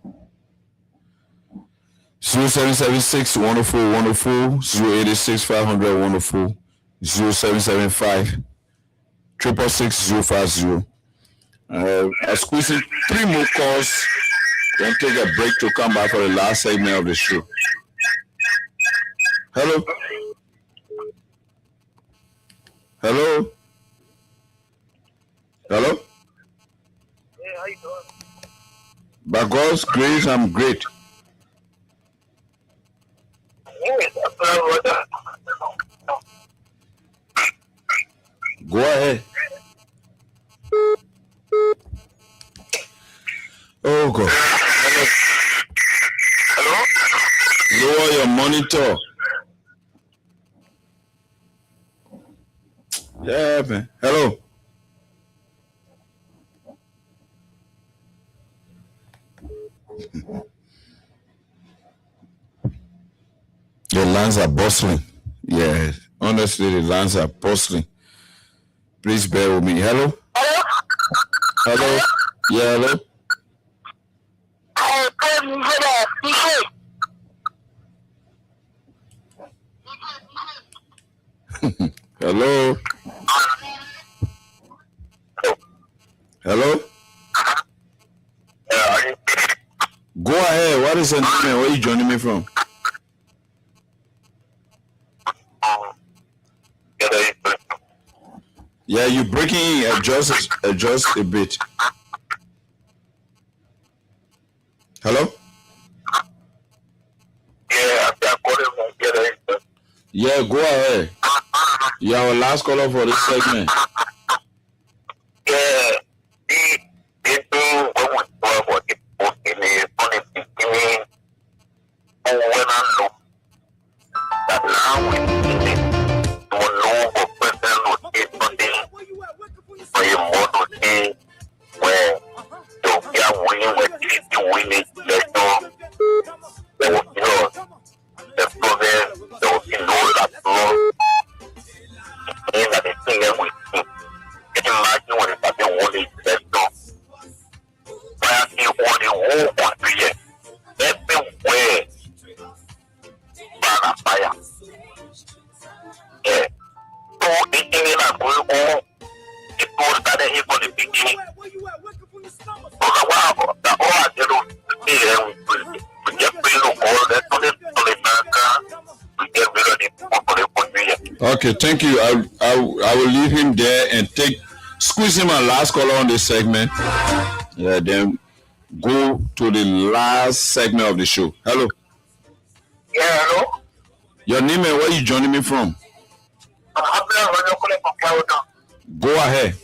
0776 104 104 086 500 104 0775 666 050. I'm squeezing 3 more calls. Then take a break to come back for the last segment of the show. Hello. Hello. Hello. Hey, how you doing? By God's grace, I'm great. Go ahead. Oh God. Hello? Lower your monitor. Yeah, man. Hello. The lines are bustling. Yeah, honestly, the lines are bustling. Please bear with me. Hello? Hello? Yeah, hello? Hello? Hello? Go ahead. What is your name and where are you joining me from? Yeah, you're breaking in. Adjust a bit. Hello? Yeah, go ahead. You're our last caller for this segment. Okay, thank you. I will leave him there and squeeze him a last caller on this segment. Yeah, then go to the last segment of the show. Hello. Yeah, hello. Your name and where you joining me from? Go ahead.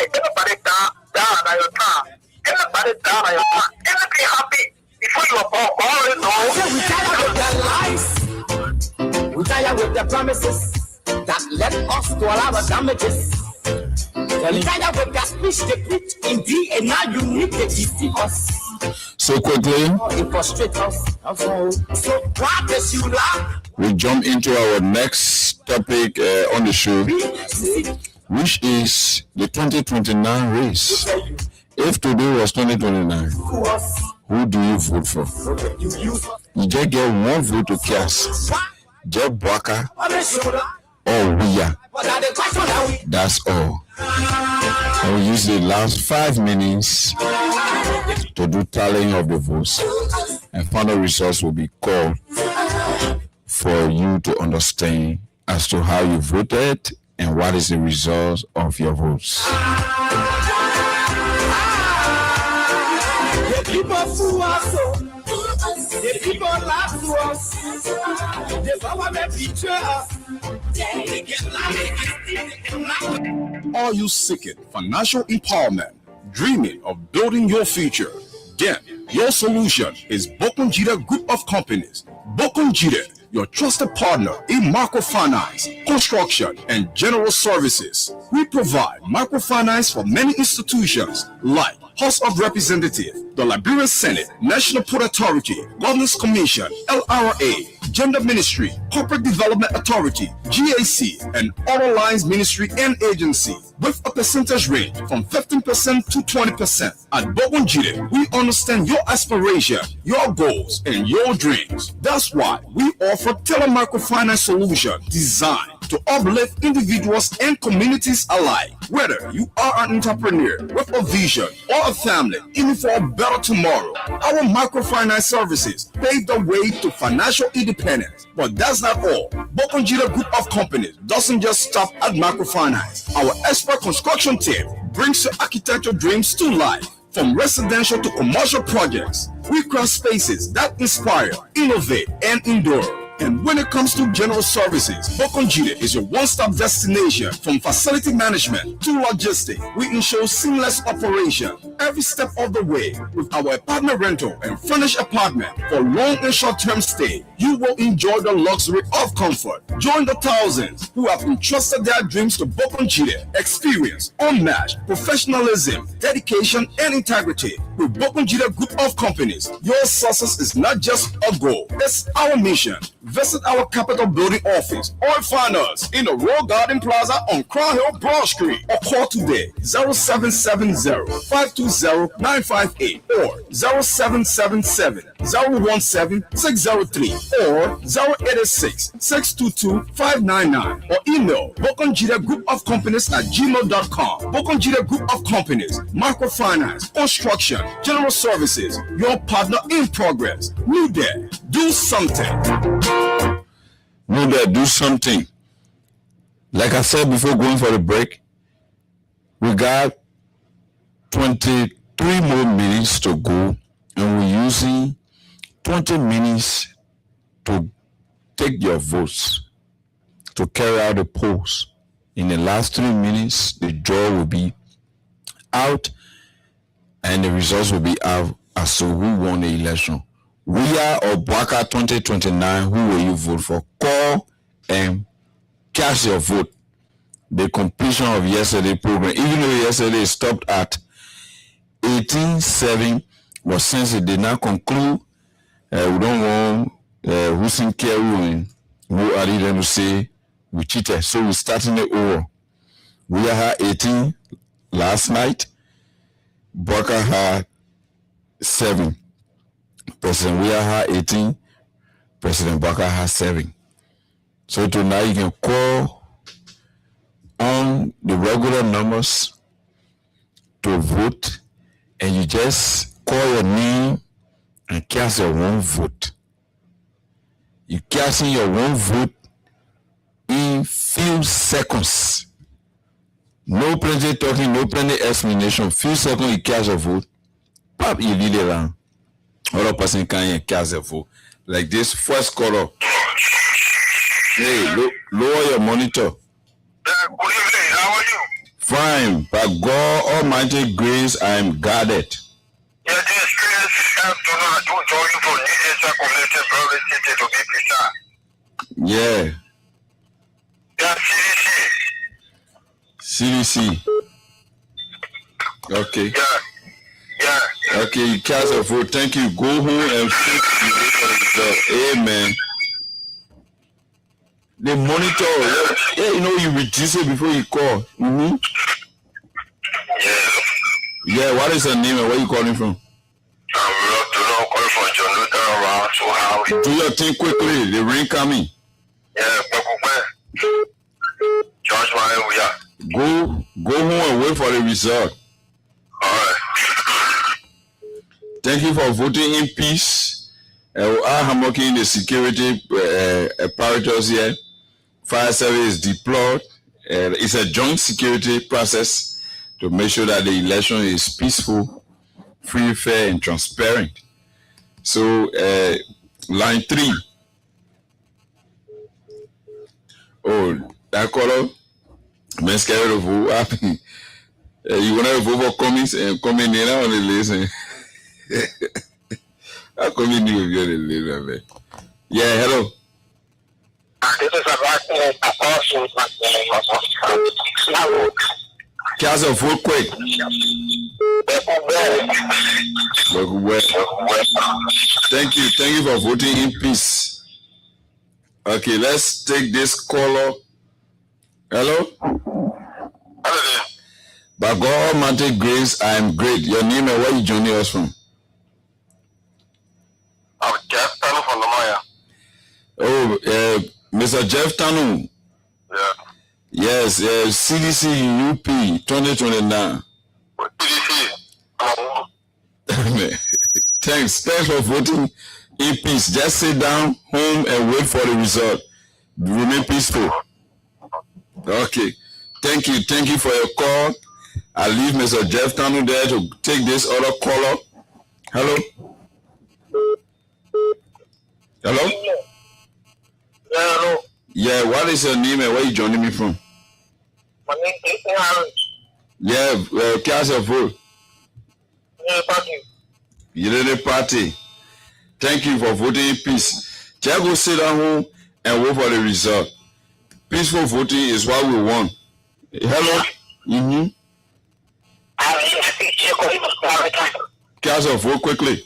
Everybody down on your mind. Everybody happy before you are born. We tire with their lies. We tire with their promises that led us to all our damages. We tire with their speech they preach indeed, and now you need to deceive us. So quickly. It frustrates us. So why does you laugh? we jump into our next topic on the show, which is the 2029 race. If today was 2029, who do you vote for? You just get one vote to cast. Jeff Bwaka or Wia. That's all. I will use the last 5 minutes to do tallying of the votes, and final results will be called for you to understand as to how you voted and what is the result of your votes. The people fool us, the people laugh to us, the government betray us. Are you seeking financial empowerment, dreaming of building your future? Then your solution is Bokonjira Group of Companies. Bokonjira, your trusted partner in microfinance, construction, and general services. We provide microfinance for many institutions like House of Representatives, the Liberian Senate, National Port Authority, Governance Commission, LRA, Gender Ministry, Corporate Development Authority, GAC, and Other Lines Ministry and Agency, with a percentage range from 15% to 20%. At Bokonjire, we understand your aspiration, your goals, and your dreams. That's why we offer tailored microfinance solutions designed to uplift individuals and communities alike. Whether you are an entrepreneur with a vision or a family aiming for a better tomorrow, our microfinance services pave the way to financial independence. But that's not all. Bokonjira Group of Companies doesn't just stop at microfinance. Our expert construction team brings your architectural dreams to life. From residential to commercial projects, we craft spaces that inspire, innovate, and endure. And when it comes to general services, Bokonjire is your one-stop destination. From facility management to logistics, we ensure seamless operation every step of the way. With our apartment rental and furnished apartment for long and short-term stay, you will enjoy the luxury of comfort. Join the thousands who have entrusted their dreams to Bokonjire. Experience unmatched professionalism, dedication, and integrity. With Bokonjire Group of Companies, your success is not just a goal, it's our mission. Visit our Capitol Building office or find us in the Royal Garden Plaza on Crown Hill, Broad Street, or call today 0770-520-958 or 0777-017-603 or 0886-622-599 or email Bokonjire Group of Companies at gmail.com. Bokonjire Group of Companies, microfinance, construction, general services, your partner in progress. New Day, do something. Know that, do something. Like I said before going for the break, we got 23 more minutes to go, and we're using 20 minutes to take your votes, to carry out the polls. In the last 3 minutes, the draw will be out, and the results will be out as to who won the election. Wia or Bwaka 2029, who will you vote for? Call and cast your vote. The completion of yesterday's program, even though yesterday stopped at 18:07, but since it did not conclude, we don't want Hussein Keru who are going to say we cheated. So we're starting it over. Wia had 18 last night. Bwaka had 7. President Wia had 18, President Bwaka has 7. So tonight you can call on the regular numbers to vote, and you just call your name and cast your one vote. You casting your one vote in few seconds. No plenty talking, no plenty explanation. Few seconds you cast your vote. Pop, you lead it around. Other person can cast a vote. Like this first caller. Hey, lower your monitor. Good evening. How are you? Fine. By God Almighty grace, I am guarded. Yeah, this grace help to know to join you for the community private city to be precise. Yeah. Yeah, CDC. Okay. Yeah. Okay, you cast a vote. Thank you. Go home and fix the result. Amen. They monitor. Yeah, you know, you register before you call. Mm-hmm. Yeah, what is your name and where you calling from? I'm calling from John Luther around to how. Do your thing quickly. The rain coming. Yeah, George, we are. Go home and wait for the result. Alright. Thank you for voting in peace. I'm working in the security apparatus here. Fire service is deployed. It's a joint security process to make sure that the election is peaceful, free, fair, and transparent. So, line 3. Oh, that color. I'm scared of who happened. You want to vote for comments and comment in on the list. I come in here with the list. Yeah, hello. This is about Cancel vote quick. Thank you for voting in peace. Okay, let's take this caller. Hello? By God Almighty grace, I am great. Your name and where you joining us from? I'm Jeff Tanu from Lamaya. Oh, Mr. Jeff Tanu. Yeah. Yes, CDC UP 2029. Thanks for voting in peace. Just sit down home and wait for the result. Remain peaceful. Okay. Thank you for your call. I'll leave Mr. Jeff Tanu there to take this other caller. Hello? Hello? Yeah, hello. Yeah, what is your name and where you joining me from? My name is Harry. Yeah, cast your vote. Party. You did a party. Thank you for voting in peace. Just go sit down home and wait for the result. Peaceful voting is what we want. Hello? Mm-hmm. Cast your vote quickly.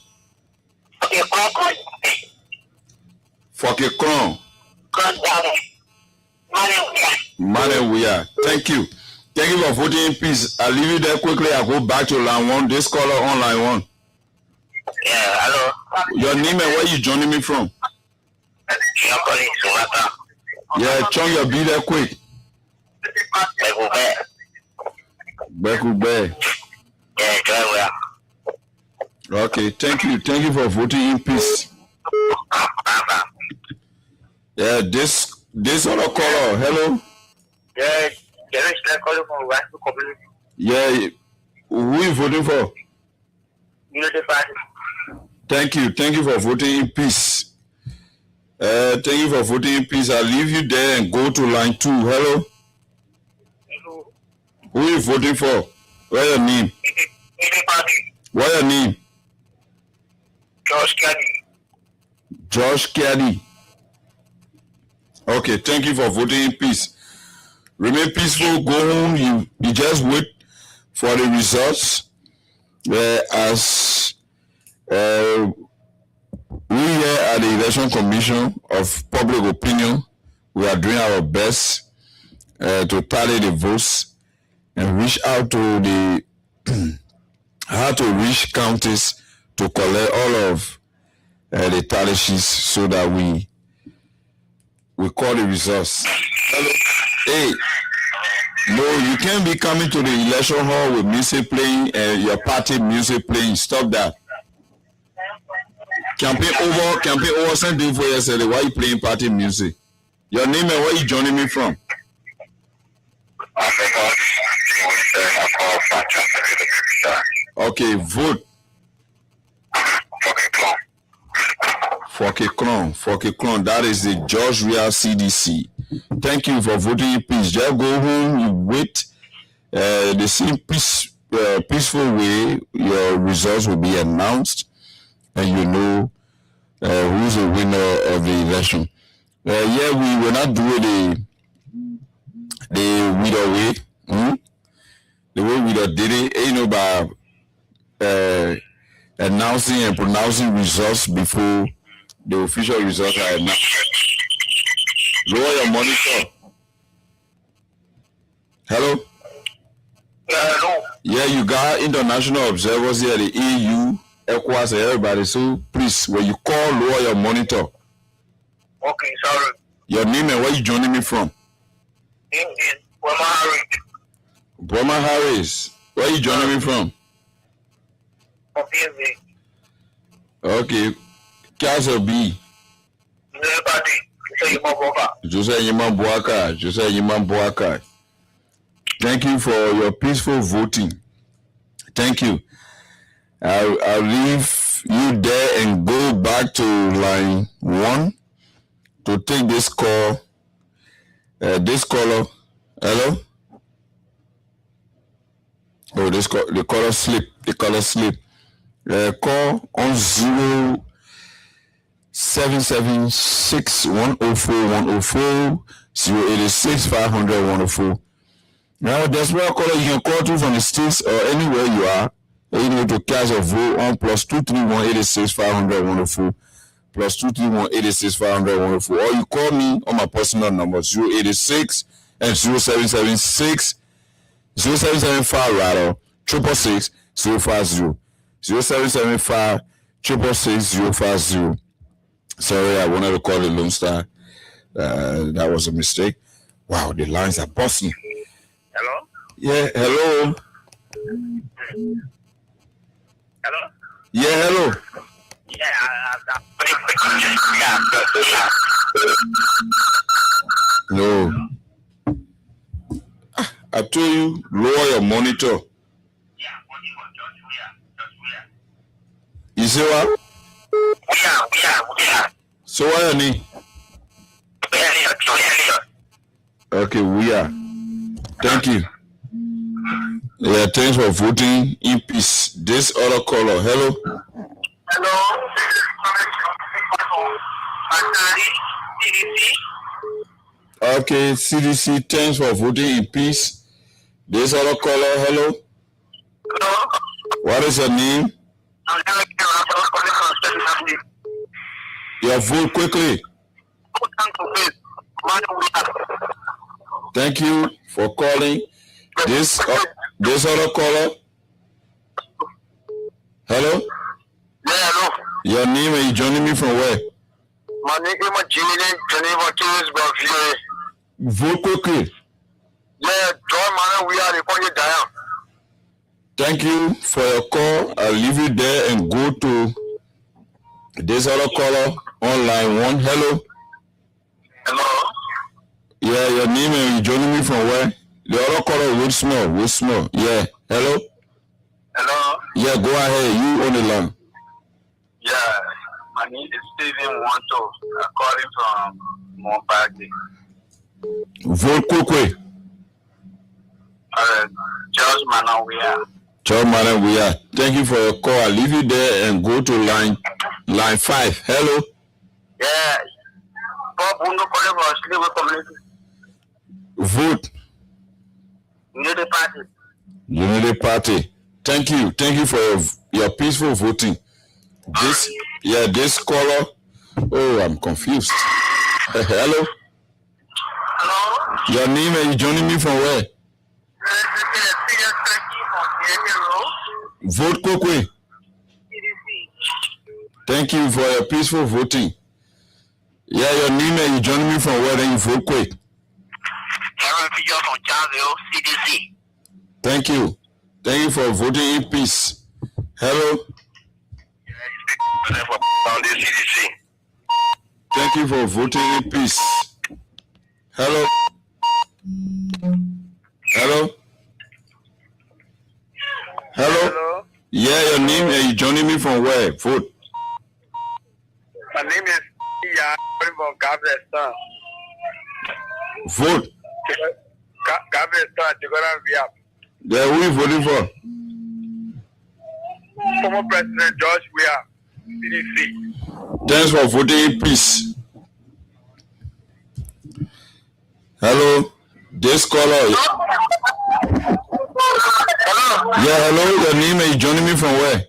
Fuck your crown. Man, we are. Thank you for voting in peace. I'll leave you there quickly. I'll go back to line 1. This caller on line 1. Yeah, hello. Your name and where you joining me from? Yeah, Chong, you'll be there quick. Bekube. Okay, thank you for voting in peace. Yeah, this other caller. Hello. Yeah, there is that calling from West Community. Yeah, who are you voting for? Unity Party. Thank you for voting in peace. Thank you for voting in peace. I'll leave you there and go to line 2. Hello. Hello. Who are you voting for? What's your name? Unity Party. What's your name? George Kelly. Josh Kelly. Okay, thank you for voting in peace. Remain peaceful, go home, you just wait for the results. As we here at the Election Commission of Public Opinion, we are doing our best to tally the votes and reach out to the how to reach counties to collect all of the tally sheets so that we call the results. Hello. Hey, no, you can't be coming to the election hall with music playing and your party music playing. Stop that. Campaign over, send for yesterday. Why are you playing party music? Your name and where you joining me from? Okay, vote. For a clone. That is the George Real CDC. Thank you for voting in peace. Just go home, you wait. The same peaceful way, your results will be announced, and you know who's the winner of the election. We will not do the winner way. The way we did it, by announcing and pronouncing results before the official results are announced. Lower your monitor. Hello? Hello. Yeah, you got international observers here, the EU, ECOWAS, and everybody. So please, when you call, lower your monitor. Okay, sorry. Your name and where you joining me from? Indian. Brahma Harris. Brahma Harris. Where you joining me from? PSV. Okay. Castle B. Jose Yiman Boaka. Thank you for your peaceful voting. Thank you. I'll leave you there and go back to line 1 to take this call. This caller. Hello? Oh, the caller slip. Call on 0776-104-104, 086-500-104. Now, that's where I call you can call to from the States or anywhere you are. You need to cast a vote on +231-86-500-104, +231-86-500-104. Or you call me on my personal number, 086 and 0776 0775 rather 666-050, 0775 666-050. Sorry, I wanted to call the Lone Star. That was a mistake. Wow, the lines are busting. Hello? Yeah, hello. Hello? Yeah, hello. No. I told you, lower your monitor. You see what? We are. So what you need? Okay, we are. Thank you. Yeah, thanks for voting in peace. This other caller, hello. Hello. Okay, CDC, thanks for voting in peace. This other caller, hello. Hello. What is your name? Your vote quickly. Thank you for calling. This other caller. Hello? Yeah, hello. Your name and you joining me from where? My name is Geneva Kingsburg. Vote quickly. Yeah, John Man, we are recording down. Thank you for your call. I'll leave you there and go to this other caller on line 1. Hello? Hello? Yeah, your name and you joining me from where? The other caller, with small. Yeah, hello? Hello? Yeah, go ahead. You on the line. Yeah, my name is Stephen Wanto. I'm calling from Montpellier. Vote quickly. George Manon, we are. Thank you for your call. I'll leave you there and go to line 5. Hello? Yeah. Bob Uno calling for Sleep Community. Vote. Unity Party. Thank you for your peaceful voting. This caller. Oh, I'm confused. Hello? Hello? Your name and you joining me from where? Vote quickly. Thank you for your peaceful voting. Yeah, your name and you joining me from where? Then you vote quick. From Charlesville, CDC. Thank you for voting in peace. Hello? CDC. Thank you for voting in peace. Hello? Hello? Yeah, your name and you joining me from where? Vote. My name is Iya from Gabriel. Vote. Gabriel, Yeah, who you voting for? former President George Weah, CDC. Thanks for voting in peace. Hello? This caller. Hello? Yeah, hello, your name and you joining me from where?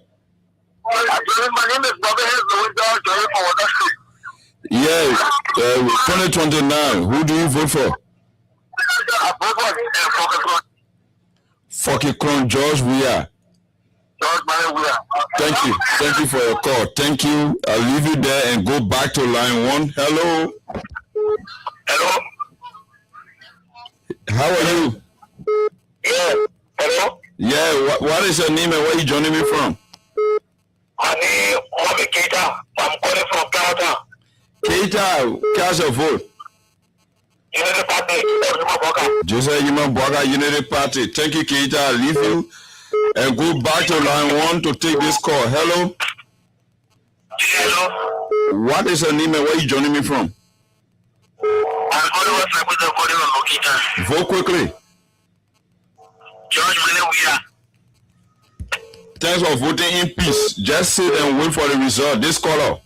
My name is Bobby Hayes, joining from Water Street. Yeah, 2029. Who do you vote for? I vote for Fucky Cron George Weah. George Weah. Thank you for your call. Thank you. I'll leave you there and go back to line 1. Hello. Hello. How are you? Yeah. Hello. Yeah. What is your name and where are you joining me from? My name is Keita. I'm calling from Canada. Keita, cast your vote. Unity Party. Joseph Yuma Bwaga Unity Party. Thank you, Keita. I'll leave you and go back to line 1 to take this call. Hello. Hello. What is your name and where are you joining me from? I'm calling from Keita. Vote quickly. George Weah. Thanks for voting in peace. Just sit and wait for the result. This caller.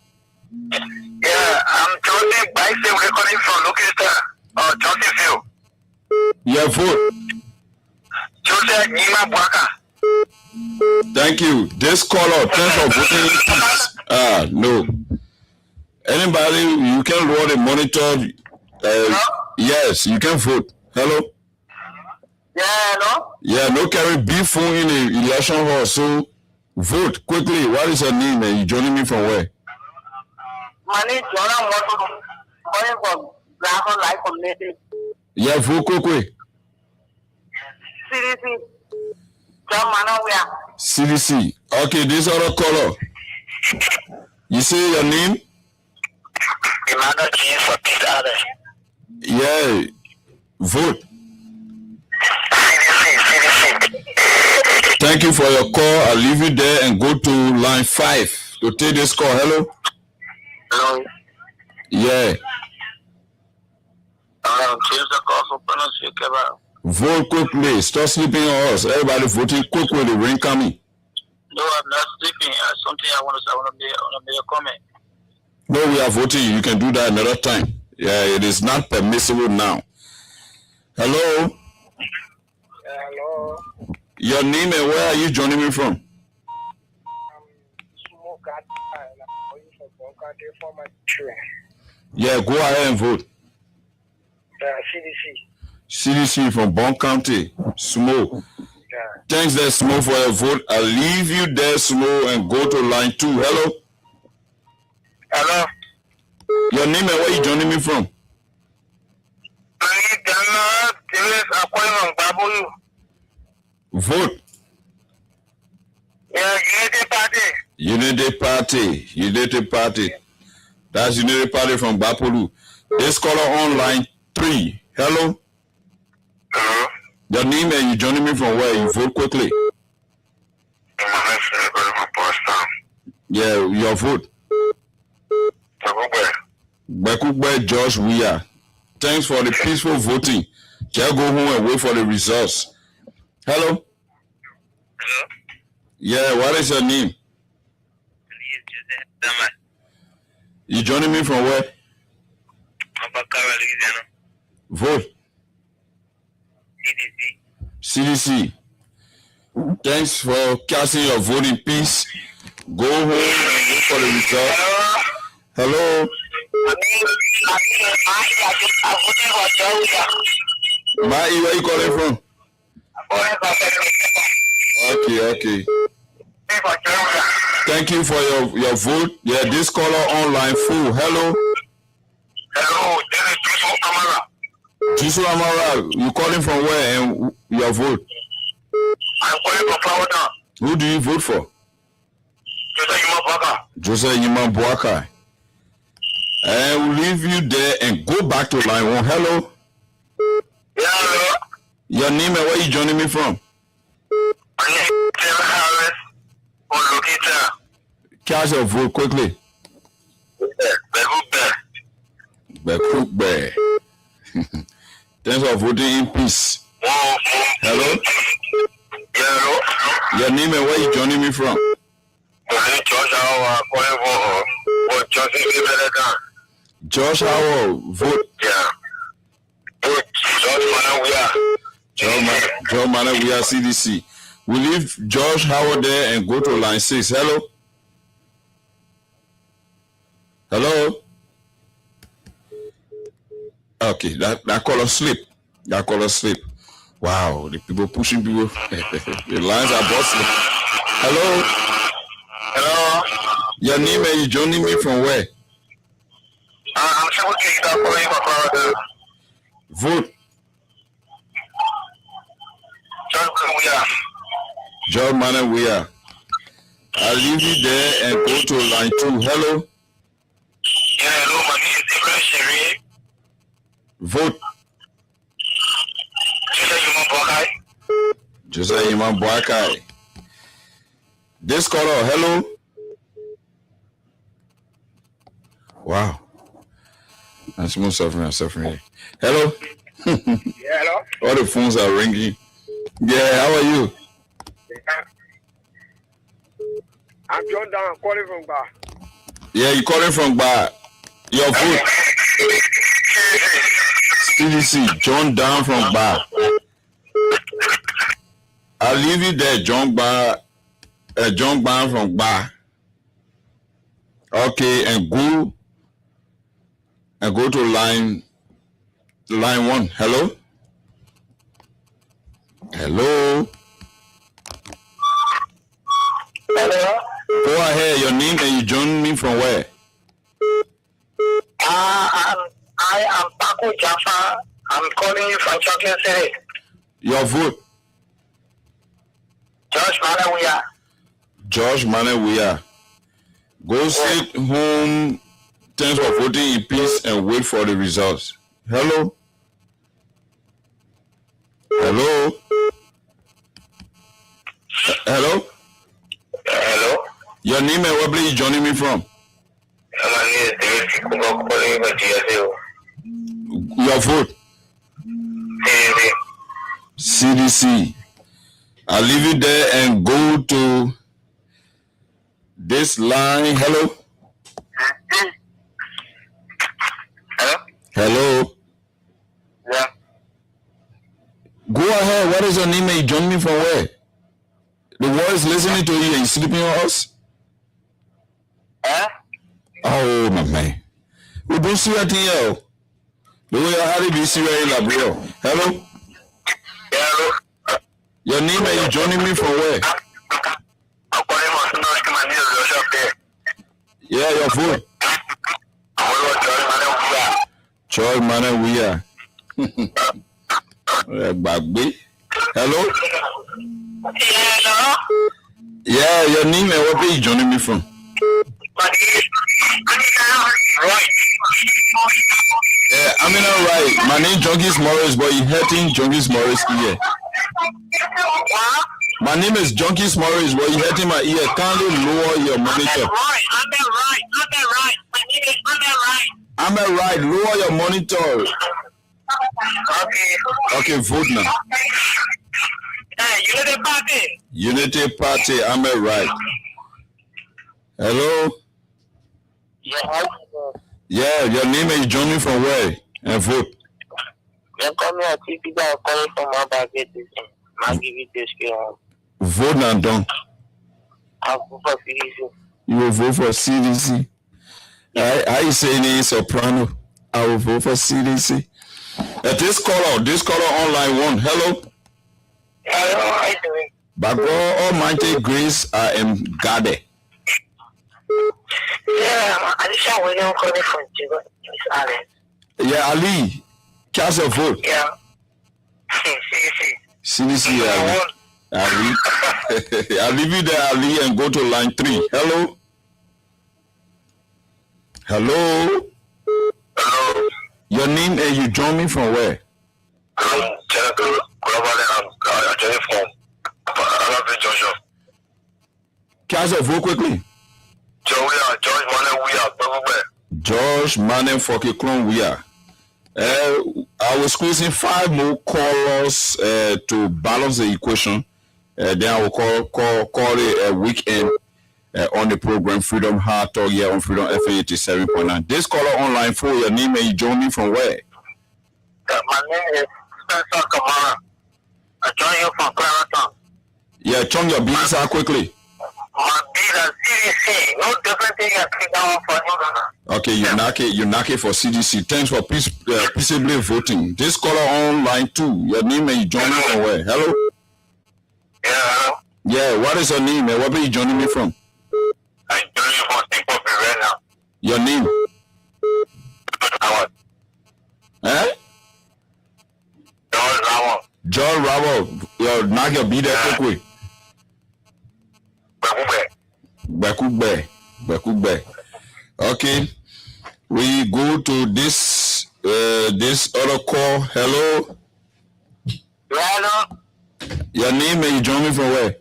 Yeah, I'm Joseph Bison recording from Locator, Josephville. Yeah, vote. Joseph Nima Bwaka. Thank you. This caller. Thanks for voting in peace. No. Anybody, you can roll the monitor. Yes, you can vote. Hello? Yeah, hello? Yeah, no carry beef phone in the election hall, so vote quickly. What is your name and you joining me from where? My name is Jonah Moto, calling from Dragon Life Community. Yeah, vote quickly. CDC, John Manawia. CDC. Okay, this other caller. You say your name? Emmanuel James for Peace Others. Yeah, vote. CDC. Thank you for your call. I'll leave you there and go to line 5 to take this call. Hello? Hello. Yeah. Change the call for pronunciation. Vote quickly. Stop sleeping on us. Everybody voting quickly. The ring coming. No, I'm not sleeping. Something I want to make a comment. No, we are voting. You can do that another time. Yeah, it is not permissible now. Hello? Hello. Your name and where are you joining me from? Yeah, go ahead and vote. CDC from Bon County. Smo. Thanks there, Smo, for your vote. I'll leave you there, Smo, and go to line 2. Hello? Hello. Your name and where are you joining me from? Vote. Yeah, Unity Party. Unity Party. That's Unity Party from Bapolu. This caller on line 3. Hello? Hello. Your name and you joining me from where? You vote quickly. Yeah, your vote. Bekukbe George Weah. Thanks for the peaceful voting. Just go home and wait for the results. Hello? Hello? Yeah, what is your name? You joining me from where? Vote. CDC. Thanks for casting your vote in peace. Go home and wait for the result. Hello? Mai, where are you calling from? Okay. Thank you for your vote. Yeah, this caller online full. Hello? Hello, this is Jusu Amara. Jusu Amara, you calling from where and your vote? I'm calling from Florida. Who do you vote for? Joseph Yuma Bwaka. And we'll leave you there and go back to line 1. Hello? Yeah, hello. Your name and where you joining me from? My name is Taylor Harris from Locator. Cast your vote quickly. Bekukbe. Thanks for voting in peace. Hello? Yeah, hello. Your name and where you joining me from? George Howard, calling for Johnson. Josh Howard, vote. Yeah. Vote George Manawia. Joe Manawia, CDC. We leave George Howard there and go to line 6. Hello? Hello? Okay, that caller sleep. That caller sleep. Wow, the people pushing people. The lines are bustling. Hello. Hello. Your name and you joining me from where? I'm sure Vote. George Manor, we are. I'll leave you there and go to line 2. Hello. Yeah, hello, my name is Ibrahim Sherry. Vote. Jose Iman Boakai. This caller, hello. Wow. That's more suffering. Hello. Yeah, hello. All the phones are ringing. Yeah, how are you? I'm John Down. I'm calling from Bar. Yeah, you calling from Bar. Your vote. CDC, John Down from Bar. I'll leave you there, John Bar from Bar. Okay, and go to line 1. Hello? Hello? Hello. Go ahead, your name and you join me from where? I am Paco Jaffa. I'm calling you from Chocolate City. Your vote? George Manawia. Go sit home. Thanks for voting in peace and wait for the results. Hello? Hello? Hello? Hello. Your name and where place you joining me from? My name is David. I'm calling from GSO. Your vote? CDC. I'll leave you there and go to this line. Hello? Hello? Hello? Yeah. Go ahead. What is your name and you join me from where? The world is listening to you and you sleeping on us? Huh? Oh, my man. We don't see that here. The way I had to be serious in Labrio. Hello? Hello. Your name and you joining me from where? I'm calling from my name is Joshua. Yeah, your phone. George Manawia. Bagby. Hello? Hello. Yeah, your name and what place you joining me from? Right. Yeah, I mean, all right. My name is Junkies Morris, but you're hurting Junkies Morris here. My name is Junkies Morris, but you're hurting my ear. Kindly lower your monitor. I'm a right. Lower your monitor. Okay, vote now. Unity Party. Unity Party, I'm a right. Hello? Yeah, your name is joining from where? And vote. Vote now, don't. You will vote for CDC. I say in soprano. I will vote for CDC. This caller on line 1. Hello? Hello, how you doing? By God Almighty grace, I am guarded. Yeah, I just want to call it from Jigo. Yeah, Ali, cast your vote. Yeah. CDC, Ali. I'll leave you there, Ali, and go to line 3. Hello? Hello? Hello. Your name and you join me from where? I'm joining from Joshua. Cast your vote quickly. George Manning for Kiklon, we are. I was squeezing 5 more callers to balance the equation. Then I will call it a weekend on the program Freedom Hard Talk here on Freedom FM 87.9. This caller online for your name and you join me from where? My name is Spencer Kamara. I join you from Clarendon. Yeah, chong your business out quickly. My business CDC. No different thing I think down for you. Okay, you knock it for CDC. Thanks for peaceably voting. This caller online too. Your name and you joining from where? Hello? Yeah, hello? Yeah, what is your name and where are you joining me from? I'm joining you from Singapore right now. Your name? Eh? John Rabo. Your knock your be there quickly. Bekugbe. Okay. We go to this other call. Hello. Hello. Your name and you join me from where?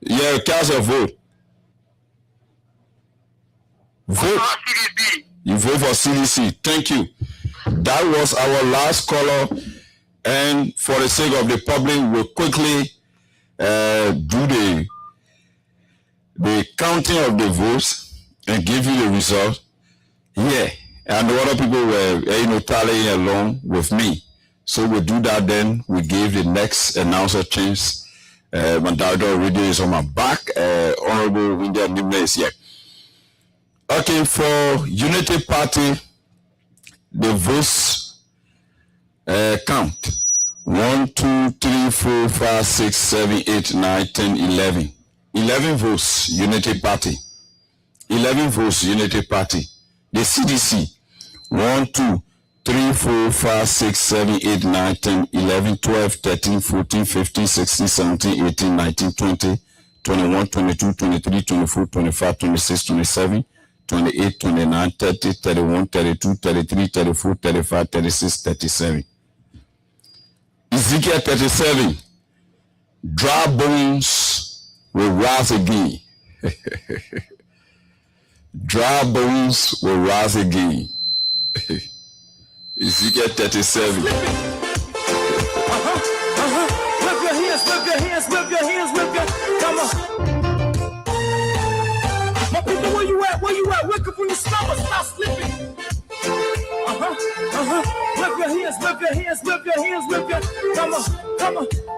Yeah, cast your vote. Vote. You vote for CDC. Thank you. That was our last caller. And for the sake of the public, we'll quickly do the counting of the votes and give you the result. Yeah. And the other people were, tallying along with me. So we'll do that then. We give the next announcer chance. My director already is on my back. Honorable India Nimle is here. Okay, for Unity Party, the votes count. 1, 2, 3, 4, 5, 6, 7, 8, 9, 10, 11. 11 votes, Unity Party. 11 votes, Unity Party. The CDC, 1, 2, 3, 4, 5, 6, 7, 8, 9, 10, 11, 12, 13, 14, 15, 16, 17, 18, 19, 20, 21, 22, 23, 24, 25, 26, 27, 28, 29, 30, 31, 32, 33, 34, 35, 36, 37. Ezekiel 37. Dry bones will rise again. Dry bones will rise again. Ezekiel 37. Whip your hands. Come on. My people, where you at? Wake up when you stop slipping. Whip your hands.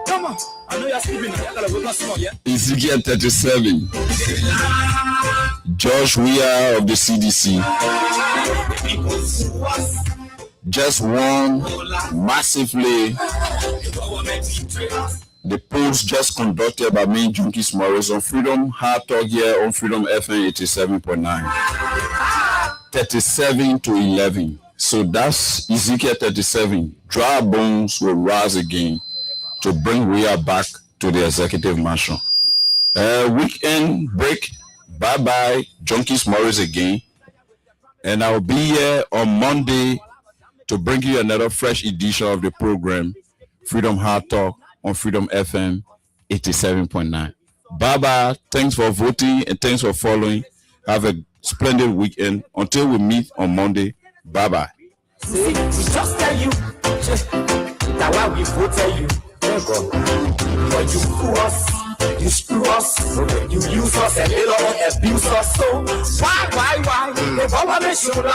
Come on. I know you're sleeping. I gotta wake up small, yeah? Ezekiel 37. Josh Weir of the CDC just won massively the polls just conducted by me, Junkies Morris, on Freedom Hard Talk here on Freedom FM 87.9. 37 to 11. So that's Ezekiel 37. Dry bones will rise again to bring Weir back to the executive mansion. Weekend break. Bye-bye, Junkies Morris again. And I'll be here on Monday to bring you another fresh edition of the program, Freedom Hard Talk on Freedom FM 87.9. Bye-bye. Thanks for voting and thanks for following. Have a splendid weekend. Until we meet on Monday, bye-bye. See, we just tell you. That's why we vote you. But you fool us. You screw us, you use us, and they don't abuse us. So why? The government should